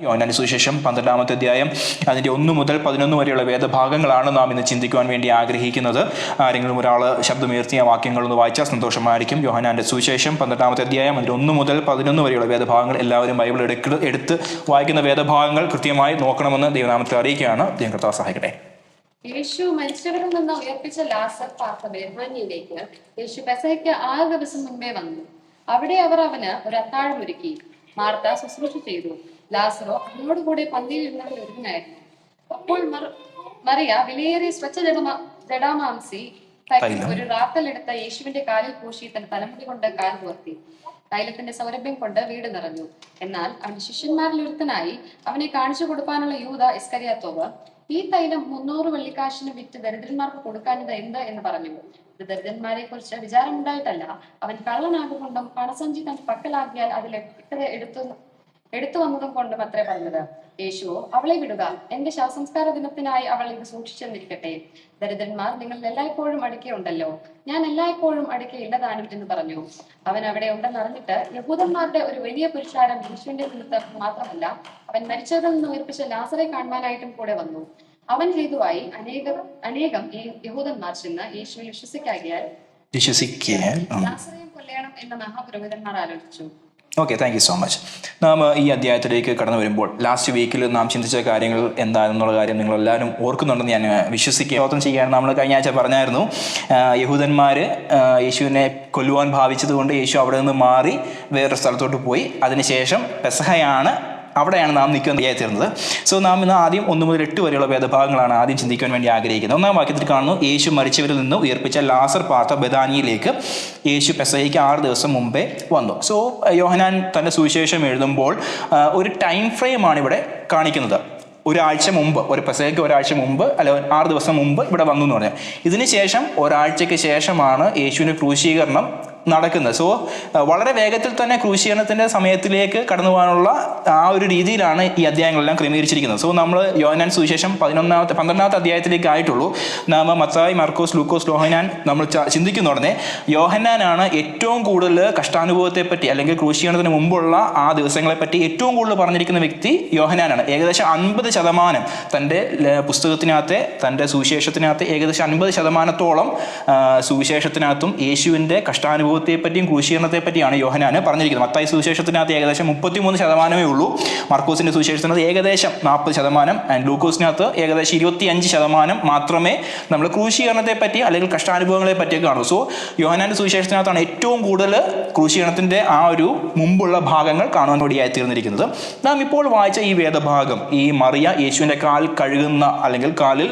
യോഹന്നാന്റെ സുവിശേഷം 12-ാമത്തെ അധ്യായം അതിൻ്റെ 1 മുതൽ 11 വരെയുള്ള വേദഭാഗങ്ങളാണ് നാം ഇന്ന് ചിന്തിക്കുവാൻ വേണ്ടി ആഗ്രഹിക്കുന്നത്. ആരെങ്കിലും ഒരാൾ ശബ്ദമുയർത്തിയ വാക്യങ്ങളൊന്ന് വായിച്ചാൽ സന്തോഷമായിരിക്കും. യോഹന്നാന്റെ സുവിശേഷം 12-ാമത്തെ അധ്യായം അതിൻ്റെ 1 മുതൽ 11 വരെയുള്ള വേദഭാഗങ്ങൾ. എല്ലാവരും ബൈബിൾ എടുത്ത് വായിക്കുന്ന വേദഭാഗങ്ങൾ കൃത്യമായി നോക്കണമെന്ന് ദൈവനാമത്തിൽ അറിയിക്കുകയാണ്. ദൈവം കർത്താവ് സഹായിക്കട്ടെ. യേശു മരിച്ചവരിൽ നിന്ന് ഉയർപ്പിച്ച ലാസർ പാർത്ത ബേഥാന്യയിലേക്ക് യേശു പെസഹയ്ക്ക് 6 ദിവസം മുൻപേ വന്നു. അവിടെ അവർ അവന് ഒരു അത്താഴം ഒരുക്കി. മാർത്ത ശുശ്രൂഷ ചെയ്തു. ലാസറോ അവനോടുകൂടെ പന്തിയിൽ ഇരുന്നവരിൽ ഒരുവനായിരുന്നു. അപ്പോൾ മറിയ വിലയേറിയ സ്വച്ഛ ജടാമാംസി ഒരു റാത്തലെടുത്ത യേശുവിന്റെ കാലിൽ പൂശി തന്റെ തലമുടി കൊണ്ട് കാൽ പുവർത്തി. തൈലത്തിന്റെ സൗരഭ്യം കൊണ്ട് വീട് നിറഞ്ഞു. എന്നാൽ അവന്റെ ശിഷ്യന്മാരിൽ ഒരുത്തനായി അവനെ കാണിച്ചു കൊടുക്കാനുള്ള യൂദ ഇസ്കരിയാത്തോവ്, ഈ തൈലം 300 വെള്ളിക്കാശിന് വിറ്റ് ദരിദ്രന്മാർക്ക് കൊടുക്കാഞ്ഞത് എന്ത് എന്ന് പറഞ്ഞു. ഇത് ദരിദ്രന്മാരെ കുറിച്ച് വിചാരമുണ്ടായിട്ടല്ല, അവൻ കള്ളനാകൊണ്ടും പണസഞ്ചി തന്റെ പക്കലാക്കിയാൽ അതിൽ എടുത്തു വന്നതും കൊണ്ടും അത്രേ പറഞ്ഞത്. യേശുവോ, അവളെ വിടുക, എന്റെ ശവസംസ്കാര ദിനത്തിനായി അവൾ ഇത് സൂക്ഷിച്ചെന്നിരിക്കട്ടെ. ദരിദ്രന്മാർ നിങ്ങൾ എല്ലായ്പ്പോഴും അടുക്കെയുണ്ടല്ലോ, ഞാൻ എല്ലായ്പ്പോഴും അടുക്കയില്ലതാനും എന്ന് പറഞ്ഞു. അവൻ അവിടെ ഉണ്ടെന്നറിഞ്ഞിട്ട് യഹൂദന്മാരുടെ ഒരു വലിയ പുരുഷാരം യേശുവിന്റെ നിമിത്തം മാത്രമല്ല, അവൻ മരിച്ചതിൽ നിന്ന് ഉയർപ്പിച്ച ലാസറെ കാണുവാനായിട്ടും കൂടെ വന്നു. അവൻ ഹേതുവായി അനേകം യഹൂദന്മാർ ചെന്ന് യേശുവിൽ വിശ്വസിക്കാകിയാൽ ലാസറെയും കൊല്ലണം എന്ന് മഹാപുരോഹിതന്മാർ ആലോചിച്ചു. Okay, thank you so much. നാം ഈ അധ്യായത്തിലേക്ക് കടന്നു വരുമ്പോൾ ലാസ്റ്റ് വീക്കിൽ നാം ചിന്തിച്ച കാര്യങ്ങൾ എന്താണെന്നുള്ള കാര്യം നിങ്ങളെല്ലാവരും ഓർക്കുന്നുണ്ടെന്ന് ഞാൻ വിശ്വസിക്കുക ചെയ്യാൻ നമ്മൾ കഴിഞ്ഞ ആഴ്ച പറഞ്ഞായിരുന്നു. യഹൂദന്മാർ യേശുവിനെ കൊല്ലുവാൻ ഭാവിച്ചതുകൊണ്ട് യേശു അവിടെ നിന്ന് മാറി വേറൊരു സ്ഥലത്തോട്ട് പോയി. അതിനുശേഷം പെസഹയാണ്, അവിടെയാണ് നാം നിൽക്കുന്നത് തീർന്നത്. സോ നാം ഇന്ന് ആദ്യം 1 മുതൽ 8 വരെയുള്ള വേദഭാഗങ്ങളാണ് ആദ്യം ചിന്തിക്കാൻ വേണ്ടി ആഗ്രഹിക്കുന്നത്. 1-ാം വാക്യത്തിൽ കാണുന്നു, യേശു മരിച്ചവരിൽ നിന്ന് ഉയർപ്പിച്ച ലാസർ പാർത്ത ബെഥാനിയയിലേക്ക് യേശു പെസഹയ്ക്ക് 6 ദിവസം മുമ്പേ വന്നു. സോ യോഹന്നാൻ തൻ്റെ സുവിശേഷം എഴുതുമ്പോൾ ഒരു ടൈം ഫ്രെയിമാണ് ഇവിടെ കാണിക്കുന്നത്. ഒരാഴ്ച മുമ്പ്, ഒരു പെസഹയ്ക്ക് ഒരാഴ്ച മുമ്പ്, അല്ല 6 ദിവസം മുമ്പ് ഇവിടെ വന്നു എന്ന് പറഞ്ഞാൽ, ഇതിന് ശേഷം ഒരാഴ്ചയ്ക്ക് ശേഷമാണ് യേശുവിൻ്റെ ക്രൂശീകരണം നടക്കുന്നത്. സോ വളരെ വേഗത്തിൽ തന്നെ ക്രൂശീകരണത്തിൻ്റെ സമയത്തിലേക്ക് കടന്നു പോകാനുള്ള ആ ഒരു രീതിയിലാണ് ഈ അധ്യായങ്ങളെല്ലാം ക്രമീകരിച്ചിരിക്കുന്നത്. സോ നമ്മൾ യോഹന്നാൻ സുവിശേഷം 12-ാമത്തെ അധ്യായത്തിലേക്ക് ആയിട്ടുള്ളൂ. നാം മത്തായി, മർക്കോസ്, ലൂക്കോസ്, യോഹന്നാൻ നമ്മൾ ചിന്തിക്കുന്ന ഉടനെ യോഹന്നാനാണ് ഏറ്റവും കൂടുതൽ കഷ്ടാനുഭവത്തെപ്പറ്റി അല്ലെങ്കിൽ ക്രൂശീകരണത്തിന് മുമ്പുള്ള ആ ദിവസങ്ങളെപ്പറ്റി ഏറ്റവും കൂടുതൽ പറഞ്ഞിരിക്കുന്ന വ്യക്തി യോഹന്നാനാണ്. ഏകദേശം 50% തൻ്റെ പുസ്തകത്തിനകത്തെ, തൻ്റെ സുവിശേഷത്തിനകത്ത് ഏകദേശം 50%-ഓളം സുവിശേഷത്തിനകത്തും യേശുവിൻ്റെ കഷ്ടാനുഭവത്തെപ്പറ്റിയും ക്രൂശീകരണത്തെ പറ്റിയാണ് യോഹന്നാന് പറഞ്ഞിരിക്കുന്നത്. മത്തായി സുവിശേഷത്തിനകത്ത് ഏകദേശം 33% ഉള്ളൂ. മർക്കോസിന്റെ സുവിശേഷത്തിനകത്ത് ഏകദേശം 40%, ആൻഡ് ലൂക്കോസിനകത്ത് ഏകദേശം 25% മാത്രമേ നമ്മൾ ക്രൂശീകരണത്തെ പറ്റി അല്ലെങ്കിൽ കഷ്ടാനുഭവങ്ങളെ പറ്റിയൊക്കെ കാണൂ. സോ യോഹന്നാന്റെ സുവിശേഷത്തിനകത്താണ് ഏറ്റവും കൂടുതൽ ക്രൂശീകരണത്തിന്റെ ആ ഒരു മുമ്പുള്ള ഭാഗങ്ങൾ കാണുവാൻ വേണ്ടിയായി തീർന്നിരിക്കുന്നത്. നാം ഇപ്പോൾ വായിച്ച ഈ വേദഭാഗം, ഈ മറിയ യേശുവിന്റെ കാൽ കഴുകുന്ന അല്ലെങ്കിൽ കാലിൽ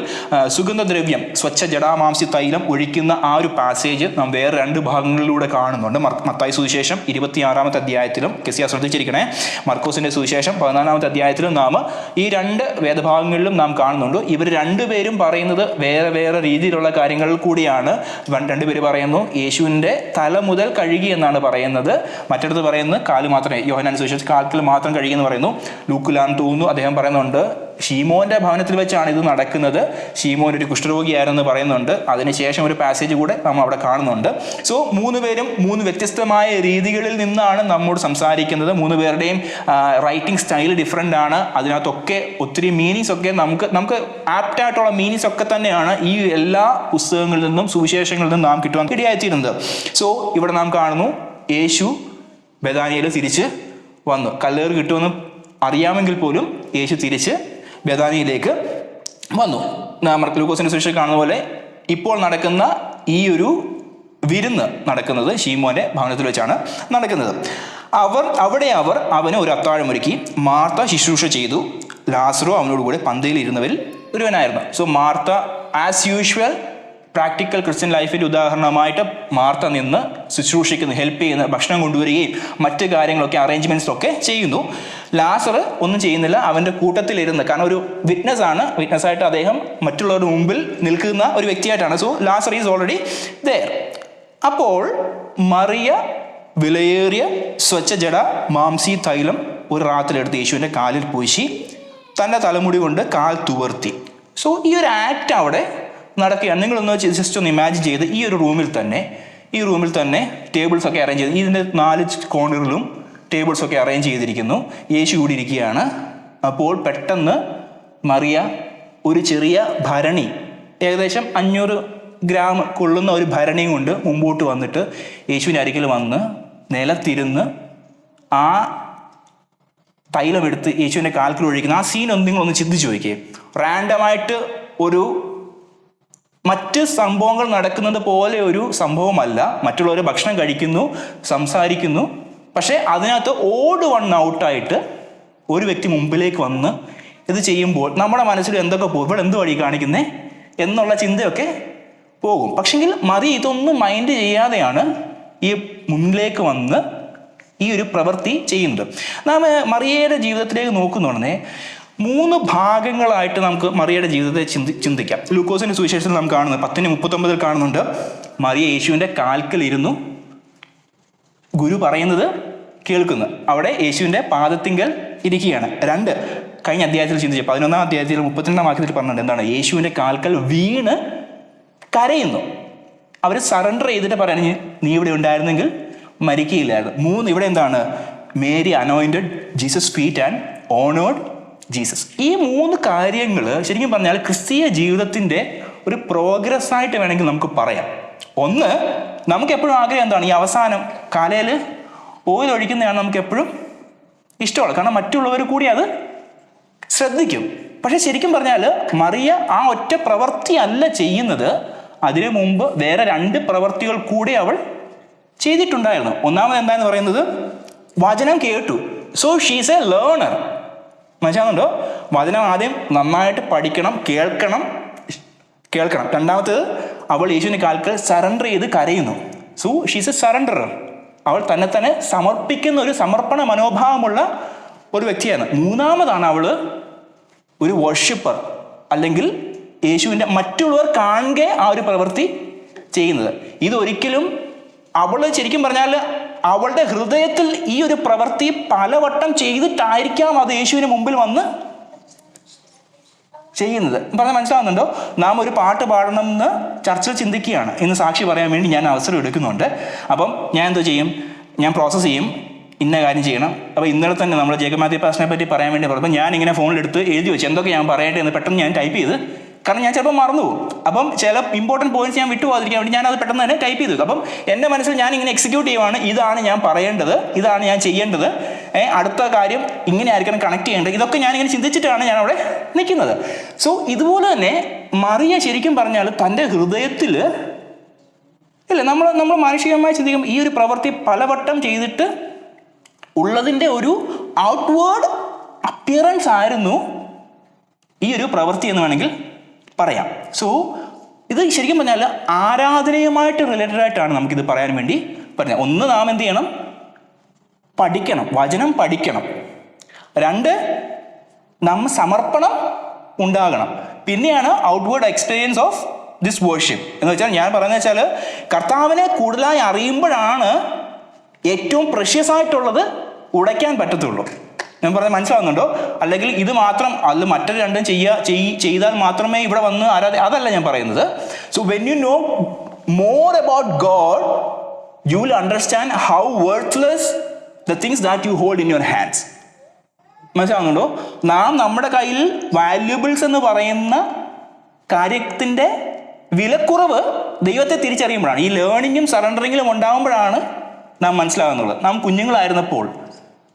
സുഗന്ധദ്രവ്യം സ്വച്ഛ ജടാമാംസി തൈലം ഒഴിക്കുന്ന ആ ഒരു പാസേജ് നാം വേറെ 2 ഭാഗങ്ങളിലൂടെ കാണുന്നുണ്ട്. മത്തായി സുവിശേഷം 26-ാമത്തെ അധ്യായത്തിലും, കെസിയ ശ്രദ്ധിച്ചിരിക്കണേ, മർക്കോസിന്റെ സുവിശേഷം 14-ാമത്തെ അധ്യായത്തിലും നാം ഈ 2 വേദഭാഗങ്ങളിലും നാം കാണുന്നുണ്ട്. ഇവർ 2 പേരും പറയുന്നത് വേറെ വേറെ രീതിയിലുള്ള കാര്യങ്ങൾ കൂടിയാണ്. 2 പേര് പറയുന്നു യേശുവിൻ്റെ തല മുതൽ കഴുകി എന്നാണ് പറയുന്നത്, മറ്റിടത്ത് പറയുന്നത് കാല് മാത്രമേ, യോഹന്നാൻ സുവിശേഷം കാൽക്കിൽ മാത്രം കഴുകി എന്ന് പറയുന്നു. ലൂക്കിലാന്ന് തോന്നുന്നു അദ്ദേഹം പറയുന്നുണ്ട് ഷീമോന്റെ ഭവനത്തിൽ വെച്ചാണ് ഇത് നടക്കുന്നത്, ഷീമോൻ ഒരു കുഷ്ഠരോഗിയായിരുന്നു പറയുന്നുണ്ട്. അതിനുശേഷം ഒരു പാസേജ് കൂടെ നമ്മൾ അവിടെ കാണുന്നുണ്ട്. സോ 3 പേരും 3 വ്യത്യസ്തമായ രീതികളിൽ നിന്നാണ് നമ്മോട് സംസാരിക്കുന്നത്. 3 പേരുടെയും റൈറ്റിംഗ് സ്റ്റൈൽ ഡിഫറെൻ്റ് ആണ്. അതിനകത്തൊക്കെ ഒത്തിരി മീനിങ്സ് ഒക്കെ നമുക്ക് ആപ്റ്റായിട്ടുള്ള മീനിങ്സ് ഒക്കെ തന്നെയാണ് ഈ എല്ലാ പുസ്തകങ്ങളിൽ നിന്നും സുവിശേഷങ്ങളിൽ നിന്നും നാം കിട്ടുവാൻ ഇടയായിത്തീരുന്നത്. സോ ഇവിടെ നാം കാണുന്നു യേശു ബെഥാനിയയിൽ തിരിച്ച് വന്നു. കല്ലേറ് കിട്ടുമെന്ന് അറിയാമെങ്കിൽ പോലും യേശു തിരിച്ച് ബെഥാനിയയിലേക്ക് വന്നു. ലൂക്കോസിന്റെ സുവിശേഷം കാണുന്ന പോലെ ഇപ്പോൾ നടക്കുന്ന ഈ ഒരു വിരുന്ന് നടക്കുന്നത് ഷീമോന്റെ ഭവനത്തിൽ വെച്ചാണ് നടക്കുന്നത്. അവിടെ അവർ അവന് ഒരു അത്താഴമൊരുക്കി. മാർത്ത ശുശ്രൂഷ ചെയ്തു. ലാസറോ അവനോട് കൂടെ പന്തിയിൽ ഇരുന്നവരിൽ ഒരുവനായിരുന്നു. So Martha as usual practical Christian ലൈഫിൻ്റെ ഉദാഹരണമായിട്ട് മാർത്ത നിന്ന് ശുശ്രൂഷിക്കുന്നു, ഹെൽപ്പ് ചെയ്യുന്നു, ഭക്ഷണം കൊണ്ടുവരികയും മറ്റ് കാര്യങ്ങളൊക്കെ അറേഞ്ച്മെൻറ്റ്സൊക്കെ ചെയ്യുന്നു. ലാസർ ഒന്നും ചെയ്യുന്നില്ല, അവൻ്റെ കൂട്ടത്തിലിരുന്ന്, കാരണം ഒരു വിറ്റ്നസ്സായിട്ട് അദ്ദേഹം മറ്റുള്ളവരുടെ മുമ്പിൽ നിൽക്കുന്ന ഒരു വ്യക്തിയായിട്ടാണ്. So Lazar is already there. അപ്പോൾ മറിയ വിലയേറിയ സ്വച്ഛ ജട മാംസി തൈലം ഒരു റാത്തിലെടുത്ത് യേശുവിൻ്റെ കാലിൽ പൂശി തൻ്റെ തലമുടി കൊണ്ട് കാൽ തുവർത്തി. സോ ഈ ഒരു ആക്ട് അവിടെ നടക്കുകയാണ്. നിങ്ങളൊന്ന് ജസ്റ്റ് ഒന്ന് ഇമാജിൻ ചെയ്ത് ഈ റൂമിൽ തന്നെ ടേബിൾസൊക്കെ അറേഞ്ച് ചെയ്ത് ഇതിൻ്റെ 4 കോർണറിലും ടേബിൾസൊക്കെ അറേഞ്ച് ചെയ്തിരിക്കുന്നു. യേശു കൂടി ഇരിക്കുകയാണ്. അപ്പോൾ പെട്ടെന്ന് മറിയ ഒരു ചെറിയ ഭരണി, ഏകദേശം 500 ഗ്രാം കൊള്ളുന്ന ഒരു ഭരണിയും കൊണ്ട് മുമ്പോട്ട് വന്നിട്ട് യേശുവിൻ്റെ അരികിൽ വന്ന് നിലത്തിരുന്ന് ആ തൈലമെടുത്ത് യേശുവിൻ്റെ കാൽക്കിൽ ഒഴിക്കുന്ന ആ സീൻ നിങ്ങളൊന്ന് ചിന്തിച്ച് നോക്കിയേ. റാൻഡമായിട്ട് മറ്റ് സംഭവങ്ങൾ നടക്കുന്നത് പോലെ ഒരു സംഭവമല്ല. മറ്റുള്ളവർ ഭക്ഷണം കഴിക്കുന്നു, സംസാരിക്കുന്നു, പക്ഷേ അതിനകത്ത് ഓട് വൺ ഔട്ടായിട്ട് ഒരു വ്യക്തി മുമ്പിലേക്ക് വന്ന് ഇത് ചെയ്യുമ്പോൾ നമ്മുടെ മനസ്സിൽ എന്തൊക്കെ പോകും, ഇവിടെ എന്ത് വഴി കാണിക്കുന്നേ എന്നുള്ള ചിന്തയൊക്കെ പോകും. പക്ഷെങ്കിൽ മറിയ ഇതൊന്നും മൈൻഡ് ചെയ്യാതെയാണ് ഈ മുന്നിലേക്ക് വന്ന് ഈ ഒരു പ്രവൃത്തി ചെയ്യുന്നത്. നാം മറിയയുടെ ജീവിതത്തിലേക്ക് നോക്കുന്നുണ്ടെന്നേ 3 ഭാഗങ്ങളായിട്ട് നമുക്ക് മറിയയുടെ ജീവിതത്തെ ചിന്തിക്കാം. ലൂക്കോസിന്റെ സുവിശേഷത്തിൽ നാം കാണുന്നത് 10:39 കാണുന്നുണ്ട്. മറിയ യേശുവിൻ്റെ കാൽക്കലിരുന്നു ഗുരു പറയുന്നത് കേൾക്കുന്നു. അവിടെ യേശുവിൻ്റെ പാദത്തിങ്കൽ ഇരിക്കുകയാണ്. 2 കഴിഞ്ഞ അധ്യായത്തിൽ ചിന്തിച്ചു 11-ാം അധ്യായത്തിൽ 32-ാം വാക്യത്തിൽ പറഞ്ഞിട്ടുണ്ട് എന്താണ്, യേശുവിൻ്റെ കാൽക്കൽ വീണ് കരയുന്നു. അവർ സറണ്ടർ ചെയ്തിട്ട് പറയാൻ നീ ഇവിടെ ഉണ്ടായിരുന്നെങ്കിൽ മരിക്കുകയില്ലായിരുന്നു. 3 ഇവിടെ എന്താണ്, Mary anointed Jesus feet and honoured Jesus. ഈ 3 കാര്യങ്ങൾ ശരിക്കും പറഞ്ഞാൽ ക്രിസ്തീയ ജീവിതത്തിൻ്റെ ഒരു പ്രോഗ്രസ് ആയിട്ട് വേണമെങ്കിൽ നമുക്ക് പറയാം. ഒന്ന്, നമുക്ക് എപ്പോഴും ആഗ്രഹം എന്താണ്, ഈ അവസാനം കാലയിൽ ഓയിൽ ഒഴിക്കുന്നതാണ് നമുക്ക് എപ്പോഴും ഇഷ്ടമുള്ളത്. കാരണം മറ്റുള്ളവർ കൂടി അത് ശ്രദ്ധിക്കും. പക്ഷെ ശരിക്കും പറഞ്ഞാൽ മറിയ ആ ഒറ്റ പ്രവൃത്തി അല്ല ചെയ്യുന്നത്, അതിനു മുമ്പ് വേറെ 2 പ്രവൃത്തികൾ കൂടി അവൾ ചെയ്തിട്ടുണ്ടായിരുന്നു. ഒന്നാമത് എന്താന്ന് പറയുന്നത്, വചനം കേട്ടു. So she's A learner. മനസ്സിലാകുന്നുണ്ടോ? വചനം ആദ്യം നന്നായിട്ട് പഠിക്കണം, കേൾക്കണം. രണ്ടാമത്തേത്, അവൾ യേശുവിൻ്റെ കാൽക്കൽ സറണ്ടർ ചെയ്ത് കരയുന്നു. So she's a surrenderer. അവൾ തന്നെ സമർപ്പിക്കുന്ന ഒരു സമർപ്പണ മനോഭാവമുള്ള ഒരു വ്യക്തിയാണ്. മൂന്നാമതാണ് അവൾ ഒരു വർഷിപ്പർ, അല്ലെങ്കിൽ യേശുവിൻ്റെ മറ്റുള്ളവർ കാണുക ആ ഒരു പ്രവൃത്തി ചെയ്യുന്നത്. ഇതൊരിക്കലും അവൾ ശരിക്കും പറഞ്ഞാൽ അവളുടെ ഹൃദയത്തിൽ ഈ ഒരു പ്രവൃത്തി പലവട്ടം ചെയ്തിട്ടായിരിക്കാം അത് യേശുവിന് മുമ്പിൽ വന്ന് ചെയ്യുന്നത്. പറഞ്ഞാൽ മനസ്സിലാവുന്നുണ്ടോ? നാം ഒരു പാട്ട് പാടണമെന്ന് ചർച്ചിൽ ചിന്തിക്കുകയാണ്. ഇന്ന് സാക്ഷി പറയാൻ വേണ്ടി ഞാൻ അവസരം എടുക്കുന്നുണ്ട്. അപ്പം ഞാൻ എന്തോ ചെയ്യും, ഞാൻ പ്രോസസ്സ് ചെയ്യും, ഇന്ന കാര്യം ചെയ്യണം. അപ്പോൾ ഇന്നലെ തന്നെ നമ്മൾ ജേക്കബ് മാത്യു പാസ്റ്ററിനെ പറ്റി പറയാൻ വേണ്ടി പറഞ്ഞപ്പോൾ ഞാൻ ഇങ്ങനെ ഫോണിലെടുത്ത് എഴുതി വെച്ച് എന്തൊക്കെ ഞാൻ പറയട്ടെ എന്ന് പെട്ടെന്ന് ഞാൻ ടൈപ്പ് ചെയ്ത്, കാരണം ഞാൻ ചിലപ്പോൾ മറന്നു പോകും. അപ്പം ചില ഇമ്പോർട്ടൻറ്റ് പോയിന്റ്സ് ഞാൻ വിട്ടുപോകാതിരിക്കാൻ വേണ്ടി ഞാനത് പെട്ടെന്ന് തന്നെ ടൈപ്പ് ചെയ്തു. അപ്പം എൻ്റെ മനസ്സിൽ ഞാൻ ഇങ്ങനെ എക്സിക്യൂട്ട് ചെയ്യുവാണ്, ഇതാണ് ഞാൻ പറയേണ്ടത്, ഇതാണ് ഞാൻ ചെയ്യേണ്ടത്, അടുത്ത കാര്യം ഇങ്ങനെ ആയിരിക്കണം കണക്ട് ചെയ്യേണ്ടത്. ഇതൊക്കെ ഞാനിങ്ങനെ ചിന്തിച്ചിട്ടാണ് ഞാൻ അവിടെ നിൽക്കുന്നത്. സോ ഇതുപോലെ തന്നെ മറിയ ശരിക്കും പറഞ്ഞാൽ തൻ്റെ ഹൃദയത്തിൽ ഇല്ല, നമ്മൾ മാനുഷികമായി ചിന്തിക്കുമ്പോൾ ഈ ഒരു പ്രവൃത്തി പലവട്ടം ചെയ്തിട്ട് ഉള്ളതിൻ്റെ ഒരു ഔട്ട്വേർഡ് അപ്പിയറൻസ് ആയിരുന്നു ഈ ഒരു പ്രവൃത്തി എന്ന് വേണമെങ്കിൽ പറയാം. സോ ഇത് ശരിക്കും പറഞ്ഞാൽ ആരാധനയുമായിട്ട് റിലേറ്റഡ് ആയിട്ടാണ് നമുക്കിത് പറയാൻ വേണ്ടി പറഞ്ഞത്. ഒന്ന്, നാം എന്ത് ചെയ്യണം, പഠിക്കണം, വചനം പഠിക്കണം. 2, നാം സമർപ്പണം ഉണ്ടാകണം. പിന്നെയാണ് outward experience of this worship എന്ന് വെച്ചാൽ, ഞാൻ പറയുന്നത് വെച്ചാൽ കർത്താവിനെ കൂടുതലായി അറിയുമ്പോഴാണ് ഏറ്റവും പ്രഷ്യസ് ആയിട്ടുള്ളത് ഉടയ്ക്കാൻ പറ്റത്തുള്ളൂ. ഞാൻ പറഞ്ഞത് മനസ്സിലാവുന്നുണ്ടോ? അല്ലെങ്കിൽ ഇത് മാത്രം അല്ല, മറ്റൊരു 2 ചെയ്താൽ മാത്രമേ ഇവിടെ വന്ന് അതല്ല ഞാൻ പറയുന്നത്. So when you know more about God, you will understand how worthless the things that you hold in your hands. മനസ്സിലാവുന്നുണ്ടോ? നാം നമ്മുടെ കയ്യിൽ വാല്യുബിൾസ് എന്ന് പറയുന്ന കാര്യത്തിൻ്റെ വിലക്കുറവ് ദൈവത്തെ തിരിച്ചറിയുമ്പോഴാണ്, ഈ ലേണിങ്ങും സറണ്ടറിങ്ങിലും ഉണ്ടാകുമ്പോഴാണ് നാം മനസ്സിലാകുന്നുള്ളത്. നാം കുഞ്ഞുങ്ങളായിരുന്നപ്പോൾ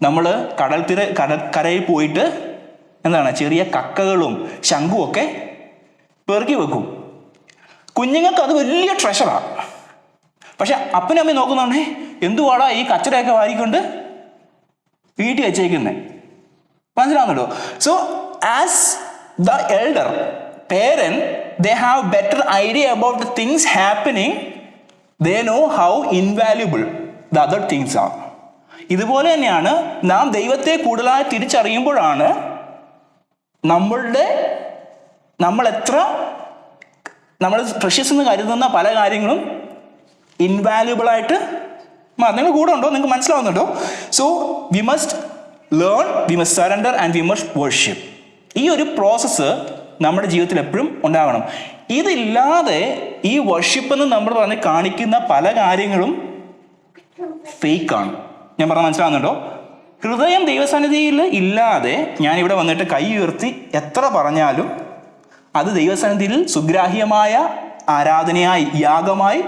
നമ്മൾ കടൽക്കരയിൽ പോയിട്ട് എന്താണ്, ചെറിയ കക്കകളും ശംഖും ഒക്കെ പെറുക്കി വെക്കും. കുഞ്ഞുങ്ങൾക്ക് അത് വലിയ ട്രഷറാണ്. പക്ഷെ അപ്പനും അമ്മയും നോക്കുന്നുണ്ടേ, എന്തുവാടാ ഈ കച്ചറയൊക്കെ വാരിക്കൊണ്ട് വീട്ടിൽ വെച്ചേക്കുന്നത്. മനസ്സിലാവുന്നുണ്ടോ? So as the elder parent, they have better idea about the things happening. They know how invaluable the other things are. ഇതുപോലെ തന്നെയാണ് നാം ദൈവത്തെ കൂടുതലായി തിരിച്ചറിയുമ്പോഴാണ് നമ്മൾ പ്രഷ്യസ് എന്ന് കരുതുന്ന പല കാര്യങ്ങളും ഇൻവാല്യുബിൾ ആയിട്ട് നിങ്ങൾ കൂടെ ഉണ്ടോ? നിങ്ങൾക്ക് മനസ്സിലാവുന്നുണ്ടോ? So we must learn, we must surrender and we must worship. ഈ ഒരു പ്രോസസ്സ് നമ്മുടെ ജീവിതത്തിൽ എപ്പോഴും ഉണ്ടാകണം. ഇതില്ലാതെ ഈ വർഷിപ്പ് എന്ന് നമ്മൾ പറഞ്ഞ് കാണിക്കുന്ന പല കാര്യങ്ങളും ഫേക്കാണ്. ഞാൻ പറഞ്ഞാൽ മനസ്സിലാവുന്നുണ്ടോ? ഹൃദയം ദൈവസന്നിധിയിൽ ഇല്ലാതെ ഞാൻ ഇവിടെ വന്നിട്ട് കൈ ഉയർത്തി എത്ര പറഞ്ഞാലും അത് ദൈവസന്നിധിയിൽ സുഗ്രാഹ്യമായ ആരാധനയായി, യാഗമായി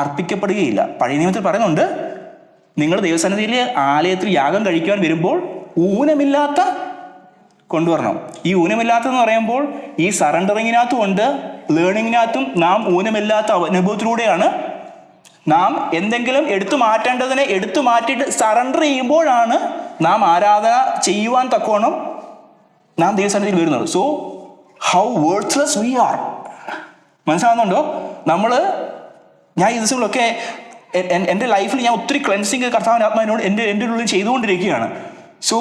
അർപ്പിക്കപ്പെടുകയില്ല. പഴയ നിയമത്തിൽ പറയുന്നുണ്ട്, നിങ്ങൾ ദൈവസന്നിധിയിൽ ആലയത്തിൽ യാഗം കഴിക്കാൻ വരുമ്പോൾ ഊനമില്ലാത്ത കൊണ്ടുവരണം. ഈ ഊനമില്ലാത്തതെന്ന് പറയുമ്പോൾ ഈ സറണ്ടറിങ്ങിനകത്തും ഉണ്ട്, ലേണിങ്ങിനകത്തും നാം ഊനമില്ലാത്ത അനുഭവത്തിലൂടെയാണ് നാം എന്തെങ്കിലും എടുത്തു മാറ്റേണ്ടതിനെ എടുത്തു മാറ്റിയിട്ട് സറണ്ടർ ചെയ്യുമ്പോഴാണ് നാം ആരാധന ചെയ്യുവാൻ തക്കോണം നാം ദൈവസന്നിധിയിൽ വരുന്നത്. So how worthless we are. മനസ്സിലാവുന്നുണ്ടോ? ഞാൻ ഈ ദിവസങ്ങളൊക്കെ എൻ്റെ ലൈഫിൽ ഞാൻ ഒത്തിരി ക്ലെൻസിങ് കർത്താവിൻ്റെ ആത്മാവിനോട് എൻ്റെ ഉള്ളിൽ ചെയ്തുകൊണ്ടിരിക്കുകയാണ്. സോ